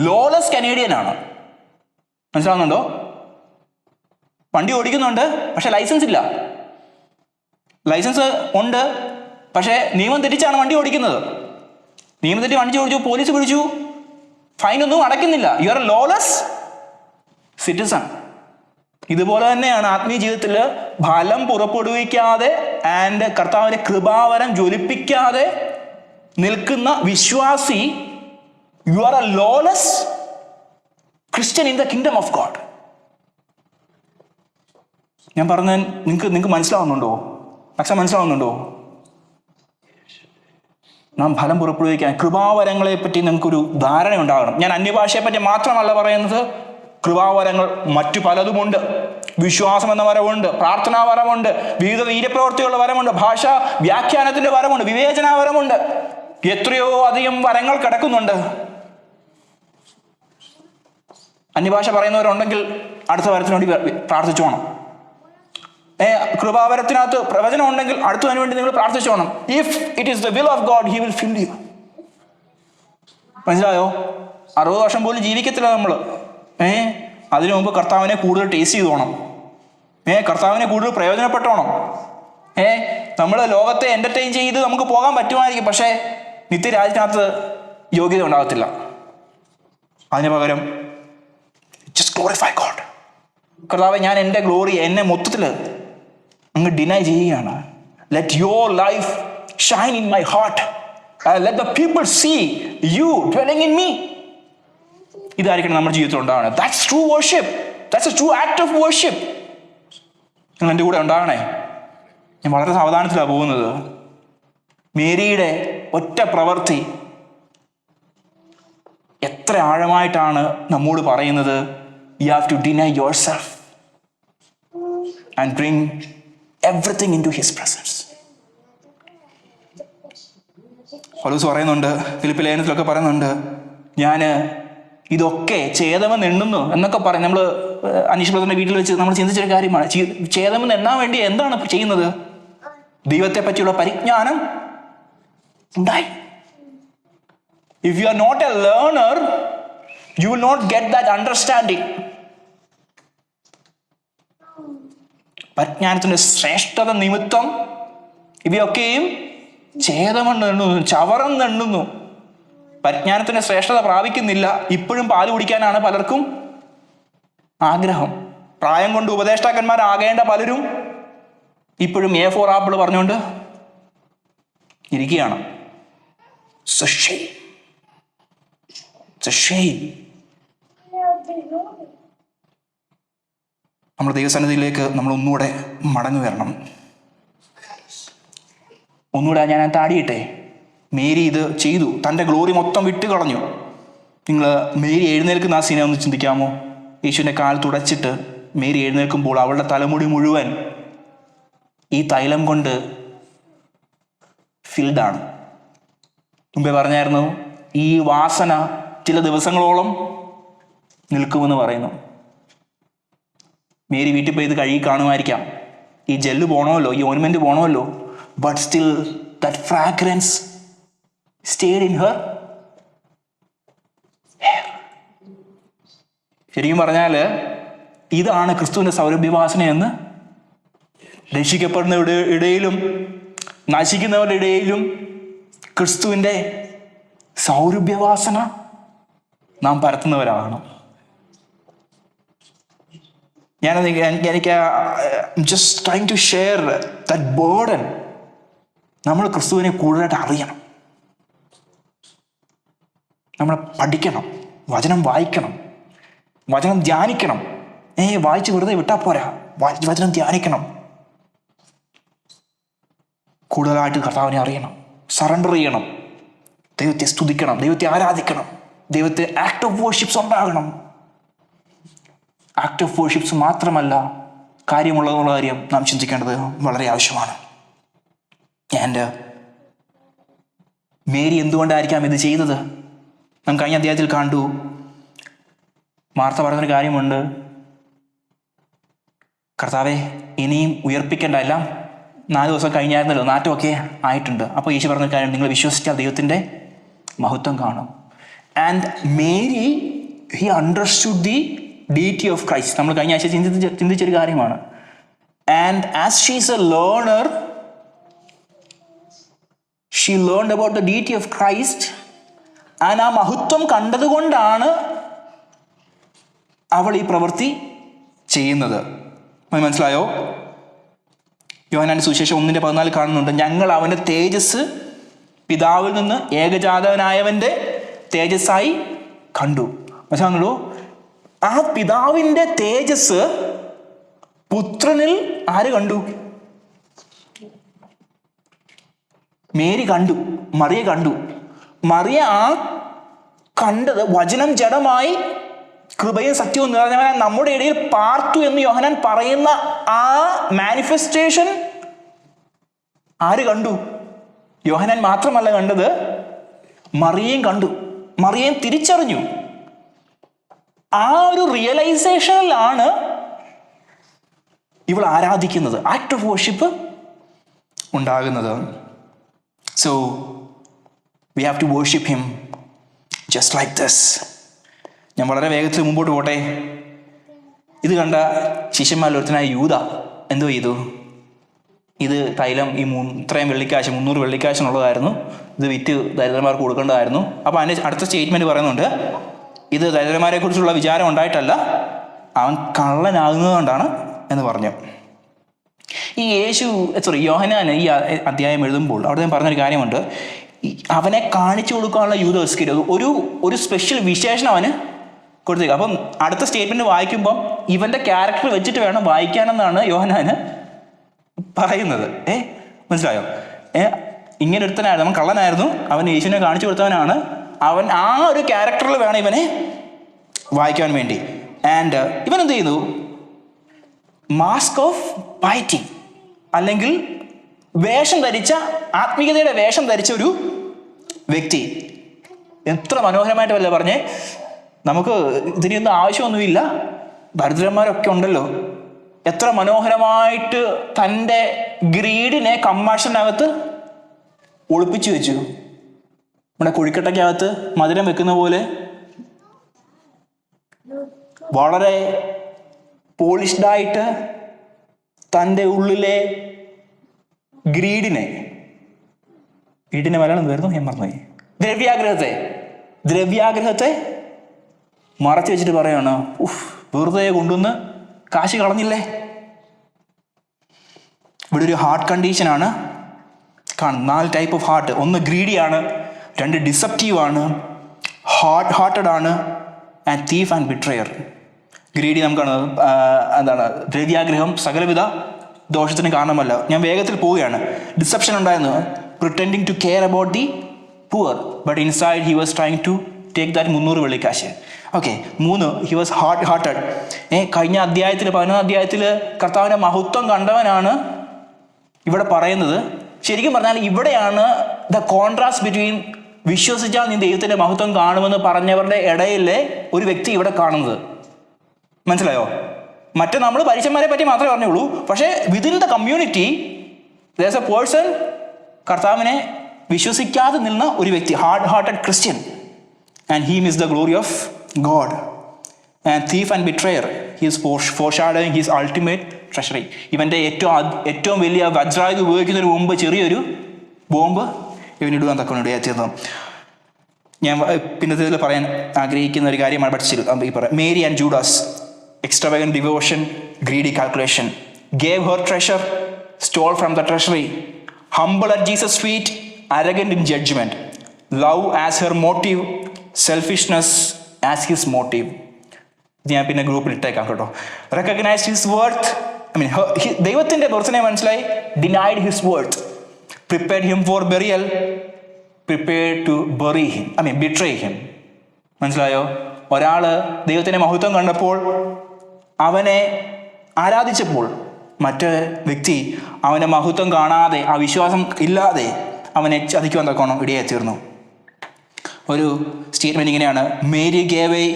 ലോലെസ് കനേഡിയനാണ്. മനസ്സിലാവുന്നുണ്ടോ? വണ്ടി ഓടിക്കുന്നുണ്ട്, പക്ഷെ ലൈസൻസ് ഇല്ല. ലൈസൻസ് ഉണ്ട്, പക്ഷേ നിയമം തെറ്റിച്ചാണ് വണ്ടി ഓടിക്കുന്നത്. നിയമം തെറ്റി വണ്ടി ഓടിച്ചു, പോലീസ് പിടിച്ചു, ഫൈനൊന്നും അടയ്ക്കുന്നില്ല. You are a lawless citizen. ഇതുപോലെ തന്നെയാണ് ആത്മീയ ജീവിതത്തിൽ ഫലം പുറപ്പെടുവിക്കാതെ ആൻഡ് കർത്താവിൻ്റെ കൃപാവരം ജ്വലിപ്പിക്കാതെ നിൽക്കുന്ന വിശ്വാസി, U are a lawless Christian in the kingdom of God. ഞാൻ പറഞ്ഞ നിങ്ങൾക്ക് മനസ്സിലാവുന്നുണ്ടോ? പക്ഷെ മനസ്സിലാവുന്നുണ്ടോ? നാം ഫലം പുറപ്പെടുവിക്കാൻ കൃപാവരങ്ങളെ പറ്റി നിങ്ങൾക്കൊരു ധാരണ ഉണ്ടാകണം. ഞാൻ അന്യഭാഷയെ പറ്റി മാത്രമല്ല പറയുന്നത്. കൃപാവരങ്ങൾ മറ്റു പലതുമുണ്ട്. വിശ്വാസം എന്ന വരമുണ്ട്, പ്രാർത്ഥനാ വരമുണ്ട്, വിവിധ വീര്യപ്രവൃത്തിയുള്ള വരമുണ്ട്, ഭാഷ വ്യാഖ്യാനത്തിന്റെ വരമുണ്ട്, വിവേചന വരമുണ്ട്. എത്രയോ അധികം വരങ്ങൾ കിടക്കുന്നുണ്ട്. അന്യഭാഷ പറയുന്നവരുണ്ടെങ്കിൽ അടുത്ത വരത്തിനു വേണ്ടി പ്രാർത്ഥിച്ചോണം. കൃപാവരത്തിനകത്ത് പ്രവചനം ഉണ്ടെങ്കിൽ അടുത്തതിനു വേണ്ടി നിങ്ങൾ പ്രാർത്ഥിച്ചോണം. If it is the will of God, he will fill you. മനസ്സിലായോ? 60 വർഷം പോലും ജീവിക്കത്തില്ല നമ്മൾ. അതിനു മുമ്പ് കർത്താവിനെ കൂടുതൽ ടേസ്റ്റ് ചെയ്തോണം. കർത്താവിനെ കൂടുതൽ പ്രയോജനപ്പെട്ടോണം. നമ്മൾ ലോകത്തെ എൻ്റർടൈൻ ചെയ്ത് നമുക്ക് പോകാൻ പറ്റുമായിരിക്കും, പക്ഷേ നിത്യരാജ്യത്തിനകത്ത് യോഗ്യത ഉണ്ടാകത്തില്ല. അതിന് പകരം ജസ്റ്റ് ഗ്ലോറിഫൈ ഗോഡ്. കർത്താവെ, ഞാൻ എൻ്റെ ഗ്ലോറി എന്നെ മൊത്തത്തിൽ അങ്ങ് ഡിനൈ ചെയ്യുകയാണ്. Let your life shine in my heart. Let the people see you dwelling in me. ഇതായിരിക്കണം നമ്മുടെ ജീവിതത്തിൽ ഉണ്ടാവണം. That's true worship. That's a true act of worship. നിങ്ങൾ എൻ്റെ കൂടെ ഉണ്ടാകണേ. ഞാൻ വളരെ സാവധാനത്തിലാണ് പോകുന്നത്. മേരിയുടെ ഒറ്റ പ്രവൃത്തി എത്ര ആഴമായിട്ടാണ് നമ്മോട് പറയുന്നത്. You have to deny your self and bring everything in to his presence. പൗലോസ് പറയുന്നുണ്ട്, ഫിലിപ്പി ലേഖനത്തിലൊക്കെ പറയുന്നുണ്ട്, ഞാൻ ഇതൊക്കെ ഛേദമെന്ന് എണ്ണുന്നു എന്നൊക്കെ പറയും. നമ്മൾ അനീഷ് ബ്രദറിന്റെ വീട്ടിൽ വെച്ച് നമ്മൾ ചിന്തിച്ചൊരു കാര്യമാണ്. ഛേദമെന്ന് എണ്ണാൻ വേണ്ടി എന്താണ് ചെയ്യുന്നത്? ദൈവത്തെ പറ്റിയുള്ള പരിജ്ഞാനം ഉണ്ടായി. If you are not a learner, you will not get that understanding. പരിജ്ഞാനത്തിന്റെ ശ്രേഷ്ഠത നിമിത്തം ഇവയൊക്കെയും ഛേദമെന്ന് എണ്ണുന്നു, ചവറെന്ന് എണ്ണുന്നു. പരിജ്ഞാനത്തിന്റെ ശ്രേഷ്ഠത പ്രാപിക്കുന്നില്ല. ഇപ്പോഴും പാല് കുടിക്കാനാണ് പലർക്കും ആഗ്രഹം. പ്രായം കൊണ്ട് ഉപദേഷ്ടാക്കന്മാരാകേണ്ട പലരും ഇപ്പോഴും A4 ആപ്പിൾ പറഞ്ഞുകൊണ്ട് ഇരിക്കുകയാണ്. നമ്മുടെ ദൈവസന്നിധിയിലേക്ക് നമ്മൾ ഒന്നുകൂടെ മടങ്ങി വരണം. ഒന്നുകൂടെ ഞാൻ താടിയിട്ടെ. മേരി ഇത് ചെയ്തു, തൻ്റെ ഗ്ലോറി മൊത്തം വിട്ട് കളഞ്ഞു. നിങ്ങൾ മേരി എഴുന്നേൽക്കുന്ന ആ സീനെ ഒന്ന് ചിന്തിക്കാമോ? യേശുവിൻ്റെ കാൽ തുടച്ചിട്ട് മേരി എഴുന്നേൽക്കുമ്പോൾ അവളുടെ തലമുടി മുഴുവൻ ഈ തൈലം കൊണ്ട് ഫിൽഡാണ്. മുമ്പേ പറഞ്ഞായിരുന്നു, ഈ വാസന ചില ദിവസങ്ങളോളം നിൽക്കുമെന്ന് പറയുന്നു. മേരി വീട്ടിൽ പോയി ഇത് കഴുകി കാണുമായിരിക്കാം. ഈ ജെല്ല് പോകണമല്ലോ, ഈ ഓയിൻമെൻറ്റ് പോകണമല്ലോ. But still that fragrance stayed in her hair. ശരിക്കും പറഞ്ഞാൽ ഇതാണ് ക്രിസ്തുവിൻ്റെ സൗരഭ്യവാസനയെന്ന്. രക്ഷിക്കപ്പെടുന്നവരുടെ ഇടയിലും നശിക്കുന്നവരുടെ ഇടയിലും ക്രിസ്തുവിൻ്റെ സൗരഭ്യവാസന നാം പരത്തുന്നവരാണ്. എനിക്ക് just trying to share that burden. നമ്മൾ ക്രിസ്തുവിനെ കൂടുതലായിട്ട് അറിയണം, നമ്മൾ പഠിക്കണം, വചനം വായിക്കണം, വചനം ധ്യാനിക്കണം. വായിച്ച് വെറുതെ വിട്ടാൽ പോരാ, വചനം ധ്യാനിക്കണം. കൂടുതലായിട്ട് കർത്താവിനെ അറിയണം, സറണ്ടർ ചെയ്യണം, ദൈവത്തെ സ്തുതിക്കണം, ദൈവത്തെ ആരാധിക്കണം, ദൈവത്തെ ആക്ട് ഓഫ് വർഷിപ്സ് ഉണ്ടാകണം. ആക്ട് ഓഫ് വർഷിപ്സ് മാത്രമല്ല കാര്യമുള്ളതെന്നുള്ള കാര്യം നാം ചിന്തിക്കേണ്ടത് വളരെ ആവശ്യമാണ്. ആൻഡ് മേരി എന്തുകൊണ്ടായിരിക്കാം ഇത് ചെയ്തത്? നാം കഴിഞ്ഞ അധ്യായത്തിൽ കണ്ടു, മാർത്ത പറഞ്ഞൊരു കാര്യമുണ്ട്, കർത്താവെ ഇനിയും ഉയർപ്പിക്കേണ്ട, എല്ലാം 4 ദിവസം കഴിഞ്ഞായിരുന്നല്ലോ, നാറ്റമൊക്കെ ആയിട്ടുണ്ട്. അപ്പോൾ യേശു പറഞ്ഞൊരു കാര്യം, നിങ്ങൾ വിശ്വസിച്ചാൽ ദൈവത്തിൻ്റെ മഹത്വം കാണും. And Mary he understood the deity of Christ. നമ്മൾ കഴിഞ്ഞ ആഴ്ച ചിന്തിച്ചൊരു കാര്യമാണ്. And as she is A learner, she learned about the deity of Christ. And ആ മഹത്വം കണ്ടതുകൊണ്ടാണ് അവൾ ഈ പ്രവൃത്തി ചെയ്യുന്നത്. മനസ്സിലായോ? യോഹന്നാന്റെ സുവിശേഷം 1:14 കാണുന്നുണ്ട്, ഞങ്ങൾ അവൻ്റെ തേജസ് പിതാവിൽ നിന്ന് ഏകജാതനായവൻ്റെ തേജസ്സായി കണ്ടു. മനസ്സിലാകുന്നുള്ളൂ? ആ പിതാവിൻ്റെ തേജസ് പുത്രനിൽ ആര് കണ്ടു? മേരി കണ്ടു, മറിയ കണ്ടു. മറിയ ആ കണ്ടത് വചനം ജഡമായി കൃപയും സത്യവും നിറഞ്ഞവനായി നമ്മുടെ ഇടയിൽ പാർത്തു എന്ന് യോഹന്നാൻ പറയുന്ന ആ മാനിഫെസ്റ്റേഷൻ ആര് കണ്ടു? യോഹന്നാൻ മാത്രമല്ല കണ്ടത്, മറിയയും കണ്ടു. മറിയയും തിരിച്ചറിഞ്ഞു. ആ ഒരു റിയലൈസേഷനിലാണ് ഇവൾ ആരാധിക്കുന്നത്, ആക്ട് ഓഫ് വർഷിപ്പ് ഉണ്ടാകുന്നത്. So we have to worship him just like this. ഞാൻ വളരെ വേഗത്തിൽ മുമ്പോട്ട് പോട്ടെ. ഇത് കണ്ട ശിഷ്യന്മാരിൽ ഒരുത്തനായ യൂദ എന്തോ ചെയ്തു? ഇത് തൈലം ഇത്രയും വെള്ളിക്കാശ്, 300 വെള്ളിക്കാശിനുള്ളതായിരുന്നു, ഇത് വിറ്റ് ദരിദ്രന്മാർക്ക് കൊടുക്കേണ്ടതായിരുന്നു. അപ്പോൾ അതിൻ്റെ അടുത്ത സ്റ്റേറ്റ്മെൻറ്റ് പറയുന്നുണ്ട്, ഇത് ദരിദ്രന്മാരെ കുറിച്ചുള്ള വിചാരം ഉണ്ടായിട്ടല്ല, അവൻ കള്ളനാകുന്നതുകൊണ്ടാണ് എന്ന് പറഞ്ഞു. ഈ യോഹന്നാൻ ഈ അധ്യായം എഴുതുമ്പോൾ അവിടെ ഞാൻ പറഞ്ഞൊരു കാര്യമുണ്ട്, അവനെ കാണിച്ചു കൊടുക്കാനുള്ള യൂദ ഇസ്കരിയോത്ത് ഒരു സ്പെഷ്യൽ വിശേഷണം അവന് കൊടുത്തേക്കും. അപ്പം അടുത്ത സ്റ്റേറ്റ്മെന്റ് വായിക്കുമ്പം ഇവന്റെ ക്യാരക്ടർ വെച്ചിട്ട് വേണം വായിക്കാനെന്നാണ് യോഹന്നാന് പറയുന്നത്. മനസ്സിലായോ? ഇങ്ങനെ ഒരുത്തനായിരുന്നു, അവൻ കള്ളനായിരുന്നു, അവൻ യേശുവിനെ കാണിച്ചു കൊടുത്തവനാണ്, അവൻ ആ ഒരു ക്യാരക്ടറിൽ വേണം ഇവനെ വായിക്കാൻ വേണ്ടി. ആൻഡ് ഇവൻ എന്ത് ചെയ്യുന്നു? മാസ്ക് ഓഫ് പൈറ്റി, അല്ലെങ്കിൽ വേഷം ധരിച്ച, ആത്മീയതയുടെ വേഷം ധരിച്ച ഒരു വ്യക്തി. എത്ര മനോഹരമായിട്ട് വല്ല പറഞ്ഞേ, നമുക്ക് ഇതിനൊന്നും ആവശ്യമൊന്നുമില്ല, ദരിദ്രന്മാരൊക്കെ ഉണ്ടല്ലോ. എത്ര മനോഹരമായിട്ട് തൻ്റെ ഗ്രീഡിനെ കമ്പാഷനകത്ത് ഒളിപ്പിച്ചു വെച്ചു. നമ്മുടെ കുഴിക്കട്ടയ്ക്കകത്ത് മധുരം വെക്കുന്ന പോലെ വളരെ പോളിഷ്ഡായിട്ട് തൻ്റെ ഉള്ളിലെ ഗ്രീഡിനെ മലയാളം എന്തായിരുന്നു ഞാൻ മറന്നുപോയി, ദ്രവ്യാഗ്രഹത്തെ മറച്ചു വെച്ചിട്ട് പറയാണ്, വെറുതെ കൊണ്ടുവന്ന് കാശ് കളഞ്ഞില്ലേ. ഇവിടെ ഒരു ഹാർട്ട് കണ്ടീഷനാണ് കാണുന്നത്. 4 ടൈപ്പ് ഓഫ് ഹാർട്ട്. 1 ഗ്രീഡിയാണ്, 2 ഡിസെപ്റ്റീവ് ആണ്, ഹാർട്ടഡ് ആണ്, ആൻഡ് തീഫ് ആൻഡ് ബിട്രയർ. ഗ്രീഡി നമുക്കാണ് എന്താണ്, ദ്രവ്യാഗ്രഹം സകലവിധ ദോഷത്തിന് കാരണമല്ല. ഞാൻ വേഗത്തിൽ പോവുകയാണ്. ഡിസെപ്ഷൻ ഉണ്ടായിരുന്നു, pretending to care about the poor, but inside he was trying to take that 300 വെള്ളിക്കാശ്. ഓക്കെ. 3, he was hearted. കഴിഞ്ഞ അധ്യായത്തിൽ 11 അധ്യായത്തിൽ കർത്താവിൻ്റെ മഹത്വം കണ്ടവനാണ് ഇവിടെ പറയുന്നത്. ശരിക്കും പറഞ്ഞാൽ ഇവിടെയാണ് ദ കോൺട്രാസ്റ്റ് ബിറ്റ്വീൻ വിശ്വസിച്ചാൽ നീ ദൈവത്തിൻ്റെ മഹത്വം കാണുമെന്ന് പറഞ്ഞവരുടെ ഇടയിലെ ഒരു വ്യക്തി ഇവിടെ കാണുന്നത്. മനസ്സിലായോ? മറ്റേ നമ്മൾ പരീക്ഷന്മാരെ പറ്റി മാത്രമേ പറഞ്ഞുള്ളൂ. പക്ഷേ within the community there is A person, കർത്താവിനെ വിശ്വസിക്കാതെ നിന്ന ഒരു വ്യക്തി, hearted Christian, and he miss the glory of God. And thief and betrayer, he is foreshadowing his ultimate treasury. ഇവൻ്റെ ഏറ്റവും വലിയ വജ്രായുധം ഉപയോഗിക്കുന്നതിന് മുമ്പ് ചെറിയൊരു ബോംബ് ഇവനിടുവാൻ തക്ക ഇടയായിരുന്നു. ഞാൻ പിന്നത്തെ പറയാൻ ആഗ്രഹിക്കുന്ന ഒരു കാര്യമാണ് പഠിച്ചത്. ഈ പറയാം, Mary and Judas, extravagant devotion, greedy calculation, gave her treasure, stole from the treasury, humble at Jesus' feet, arrogant in judgment, love as her motive, selfishness as his motive. ഇത് ഞാൻ പിന്നെ ഗ്രൂപ്പിൽ ഇട്ടേക്കാം കേട്ടോ. റെക്കഗ്നൈസ് ഹിസ് വർത്ത്, ദൈവത്തിൻ്റെ ബർത്തിനെ മനസ്സിലായി, denied his worth, prepared him for burial, prepared to betray him. മനസ്സിലായോ? ഒരാള് ദൈവത്തിൻ്റെ മഹത്വം കണ്ടപ്പോൾ അവനെ ആരാധിച്ചപ്പോൾ മറ്റേ വ്യക്തി അവൻ്റെ മഹത്വം കാണാതെ, ആ വിശ്വാസം ഇല്ലാതെ അവനെ ചതിക്കുവാൻ തക്കോണം ഇടയായി തീർന്നു. ഒരു സ്റ്റേറ്റ്മെന്റ് ഇങ്ങനെയാണ്: Mary gave a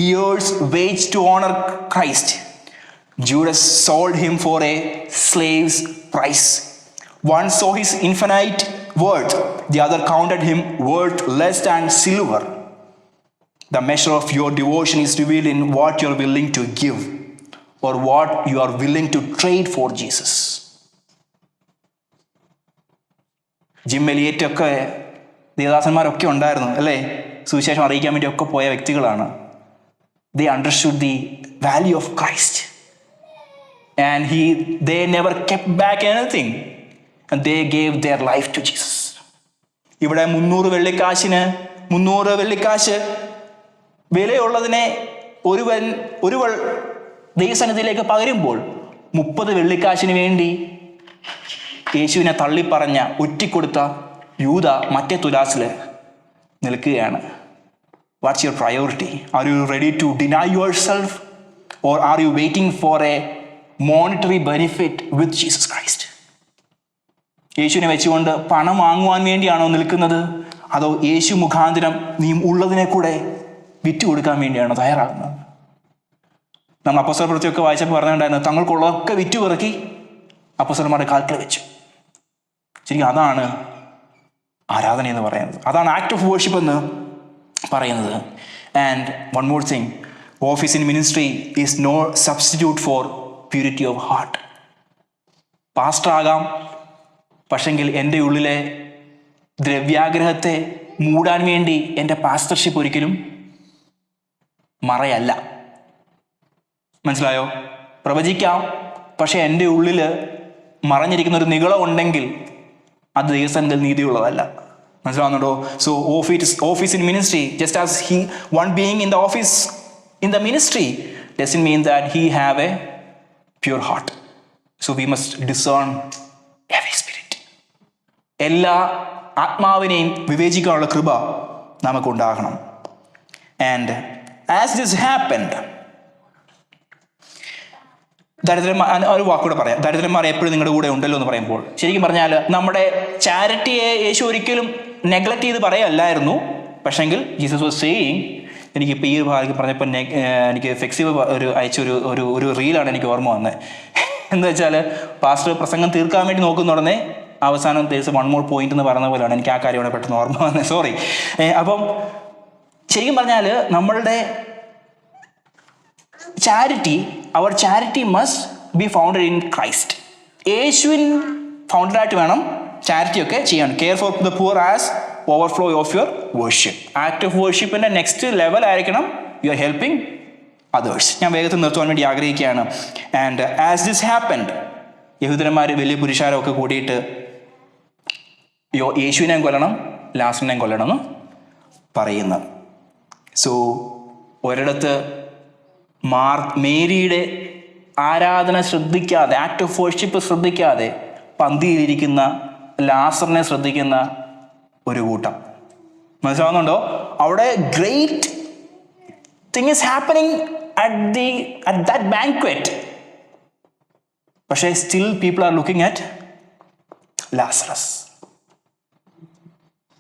year's wage to honour Christ. Judas sold him for a slave's price. One saw his infinite worth, the other counted him worth less than silver. The measure of your devotion is revealed in what you are willing to give or what you are willing to trade for Jesus. Jim എലിയറ്റൊക്കെ ദേവദാസന്മാരൊക്കെ ഉണ്ടായിരുന്നു അല്ലേ? സുവിശേഷം അറിയിക്കാൻ വേണ്ടി ഒക്കെ പോയ വ്യക്തികളാണ്. They understood the value of Christ. And they never kept back anything. And they gave their life to Jesus. ഇവിടെ 300 വെള്ളിക്കാശ് വിലയുള്ളതിനെ ഒരുവൾ ദൈവസന്നിധിയിലേക്ക് പകരുമ്പോൾ 30 വെള്ളിക്കാശിന് വേണ്ടി യേശുവിനെ തള്ളിപ്പറഞ്ഞ ഒറ്റിക്കൊടുത്ത യൂദ മറ്റേ തുലാസിൽ നിൽക്കുകയാണ്. What's your priority? Are you ready to deny your self or are you waiting for a monetary benefit with Jesus Christ? യേശുവിനെ വെച്ചുകൊണ്ട് പണം വാങ്ങുവാൻ വേണ്ടിയാണോ നിൽക്കുന്നത്? അതോ യേശു മുഖാന്തരം നീ ഉള്ളതിനെ കൂടെ വിറ്റുകൊടുക്കാൻ വേണ്ടിയാണോ തയ്യാറാകുന്നത്? നമ്മൾ അപ്പോസ്തല പ്രവൃത്തിയൊക്കെ വായിച്ചപ്പോൾ പറഞ്ഞിട്ടുണ്ടായിരുന്നു, തങ്ങൾക്കുള്ളതൊക്കെ വിറ്റുപിറക്കി അപ്പോസ്തലന്മാരുടെ കാൽക്കൽ വെച്ചു. ശരിക്കും അതാണ് ആരാധന എന്ന് പറയുന്നത്. അതാണ് ആക്ട് ഓഫ് വേർഷിപ്പ് എന്ന് പറയുന്നത്. And one more thing, office in ministry is no substitute for purity of heart. Pastor ആകാം, പക്ഷെങ്കിൽ എൻ്റെ ഉള്ളിലെ ദ്രവ്യാഗ്രഹത്തെ മൂടാൻ വേണ്ടി എൻ്റെ പാസ്റ്റർഷിപ്പ് ഒരിക്കലും മറയല്ല. മനസ്സിലായോ? പ്രവചിക്കാം, പക്ഷെ എൻ്റെ ഉള്ളിൽ മറഞ്ഞിരിക്കുന്ന ഒരു നിഗളം ഉണ്ടെങ്കിൽ അത് ദൈവസന്നിധിയിൽ നീതിയുള്ളതല്ല. മനസ്സിലാവുന്നുണ്ടോ? So office in ministry, just as one being in the office in the ministry doesn't mean that he have a pure heart. So we must discern every spirit. എല്ലാ ആത്മാവിനെയും വിവേചിക്കാനുള്ള കൃപ നമുക്കുണ്ടാകണം. And as this happened, ഒരു വാക്കൂടെ പറയാം, ദരിദ്രന്മാർ എപ്പോഴും നിങ്ങളുടെ കൂടെ ഉണ്ടല്ലോ എന്ന് പറയുമ്പോൾ ശരിക്കും പറഞ്ഞാൽ നമ്മുടെ ചാരിറ്റിയെ യേശു ഒരിക്കലും നെഗ്ലക്റ്റ് ചെയ്ത് പറയല്ലായിരുന്നു. പക്ഷെങ്കിൽ ജീസസ് വാസ് സേയിങ്, എനിക്കിപ്പോൾ ഈ ഒരു ഭാഗം പറഞ്ഞപ്പോൾ എനിക്ക് ഫ്ലെക്സിബിൾ ഒരു റീലാണ് എനിക്ക് ഓർമ്മ വന്നത്. എന്ന് വെച്ചാൽ പാസ്റ്റർ പ്രസംഗം തീർക്കാൻ വേണ്ടി നോക്കുന്നുടനെ അവസാനം ദിവസം വൺ മോർ പോയിന്റ് എന്ന് പറഞ്ഞ പോലെയാണ് എനിക്ക് ആ കാര്യമാണ് പെട്ടെന്ന് ഓർമ്മ വന്നത്. സോറി. അപ്പം ശരിക്കും പറഞ്ഞാൽ നമ്മളുടെ our charity must be founded in Christ. യേശുവിൻ ഫൗണ്ടഡായിട്ട് വേണം ചാരിറ്റി ഒക്കെ ചെയ്യാൻ. Care for the poor as overflow of your worship. Act of വർഷിപ്പിൻ്റെ നെക്സ്റ്റ് ലെവൽ ആയിരിക്കണം യു ആർ ഹെൽപ്പിംഗ് അതേഴ്സ്. ഞാൻ വേഗത്തിൽ നിർത്തുവാൻ വേണ്ടി ആഗ്രഹിക്കുകയാണ്. ആൻഡ് ആസ് ദിസ് ഹാപ്പൻഡ്, യഹൂദന്മാർ വലിയ പുരുഷാരമൊക്കെ കൂടിയിട്ട് യേശുവിനെയും കൊല്ലണം, ലാസറിനെയും കൊല്ലണം എന്ന് പറയുന്നു. സോ ഒരിടത്ത് മേരിയുടെ ആരാധന ശ്രദ്ധിക്കാതെ, ആക്ട് ഓഫ് വർഷിപ്പ് ശ്രദ്ധിക്കാതെ പന്തിയിലിരിക്കുന്ന ലാസറിനെ ശ്രദ്ധിക്കുന്ന ഒരു കൂട്ടം. മനസ്സിലാവുന്നുണ്ടോ? അവിടെ great thing is happening at that banquet. പക്ഷേ still people are looking at Lazarus.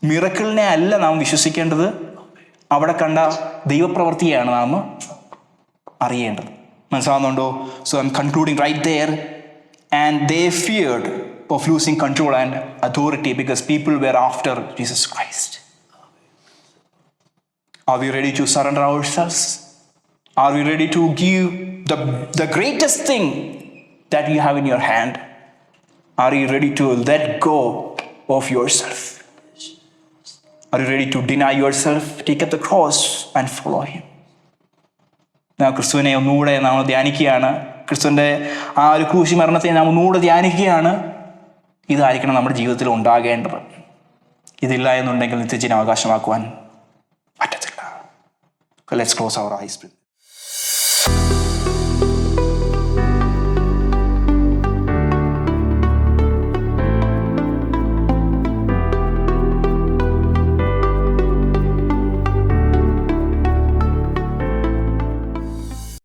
മിറക്കിളിനെ അല്ല നാം വിശ്വസിക്കേണ്ടത്, അവിടെ കണ്ട ദൈവപ്രവൃത്തിയാണ് നാം അറിയേണ്ടത്. മനസ്സിലാവുന്നുണ്ടോ? So I am concluding right there. And they feared of losing control and authority because people were after Jesus Christ. Are we ready to surrender ourselves? Are we ready to give the greatest thing that you have in your hand? Are you ready to let go of yourself? Are you ready to deny yourself, take up the cross and follow him? നാം ക്രിസ്തുവിനെ ഒന്നുകൂടെ നാം ധ്യാനിക്കുകയാണ്. ക്രിസ്തുവിൻ്റെ ആ ഒരു ക്രൂശി മരണത്തെ നാം ഒന്നുകൂടെ ധ്യാനിക്കുകയാണ്. ഇതായിരിക്കണം നമ്മുടെ ജീവിതത്തിൽ ഉണ്ടാകേണ്ടത്. ഇതില്ല എന്നുണ്ടെങ്കിൽ നിത്യജീവൻ അവകാശമാക്കുവാൻ പറ്റത്തില്ല. Let's close our eyes.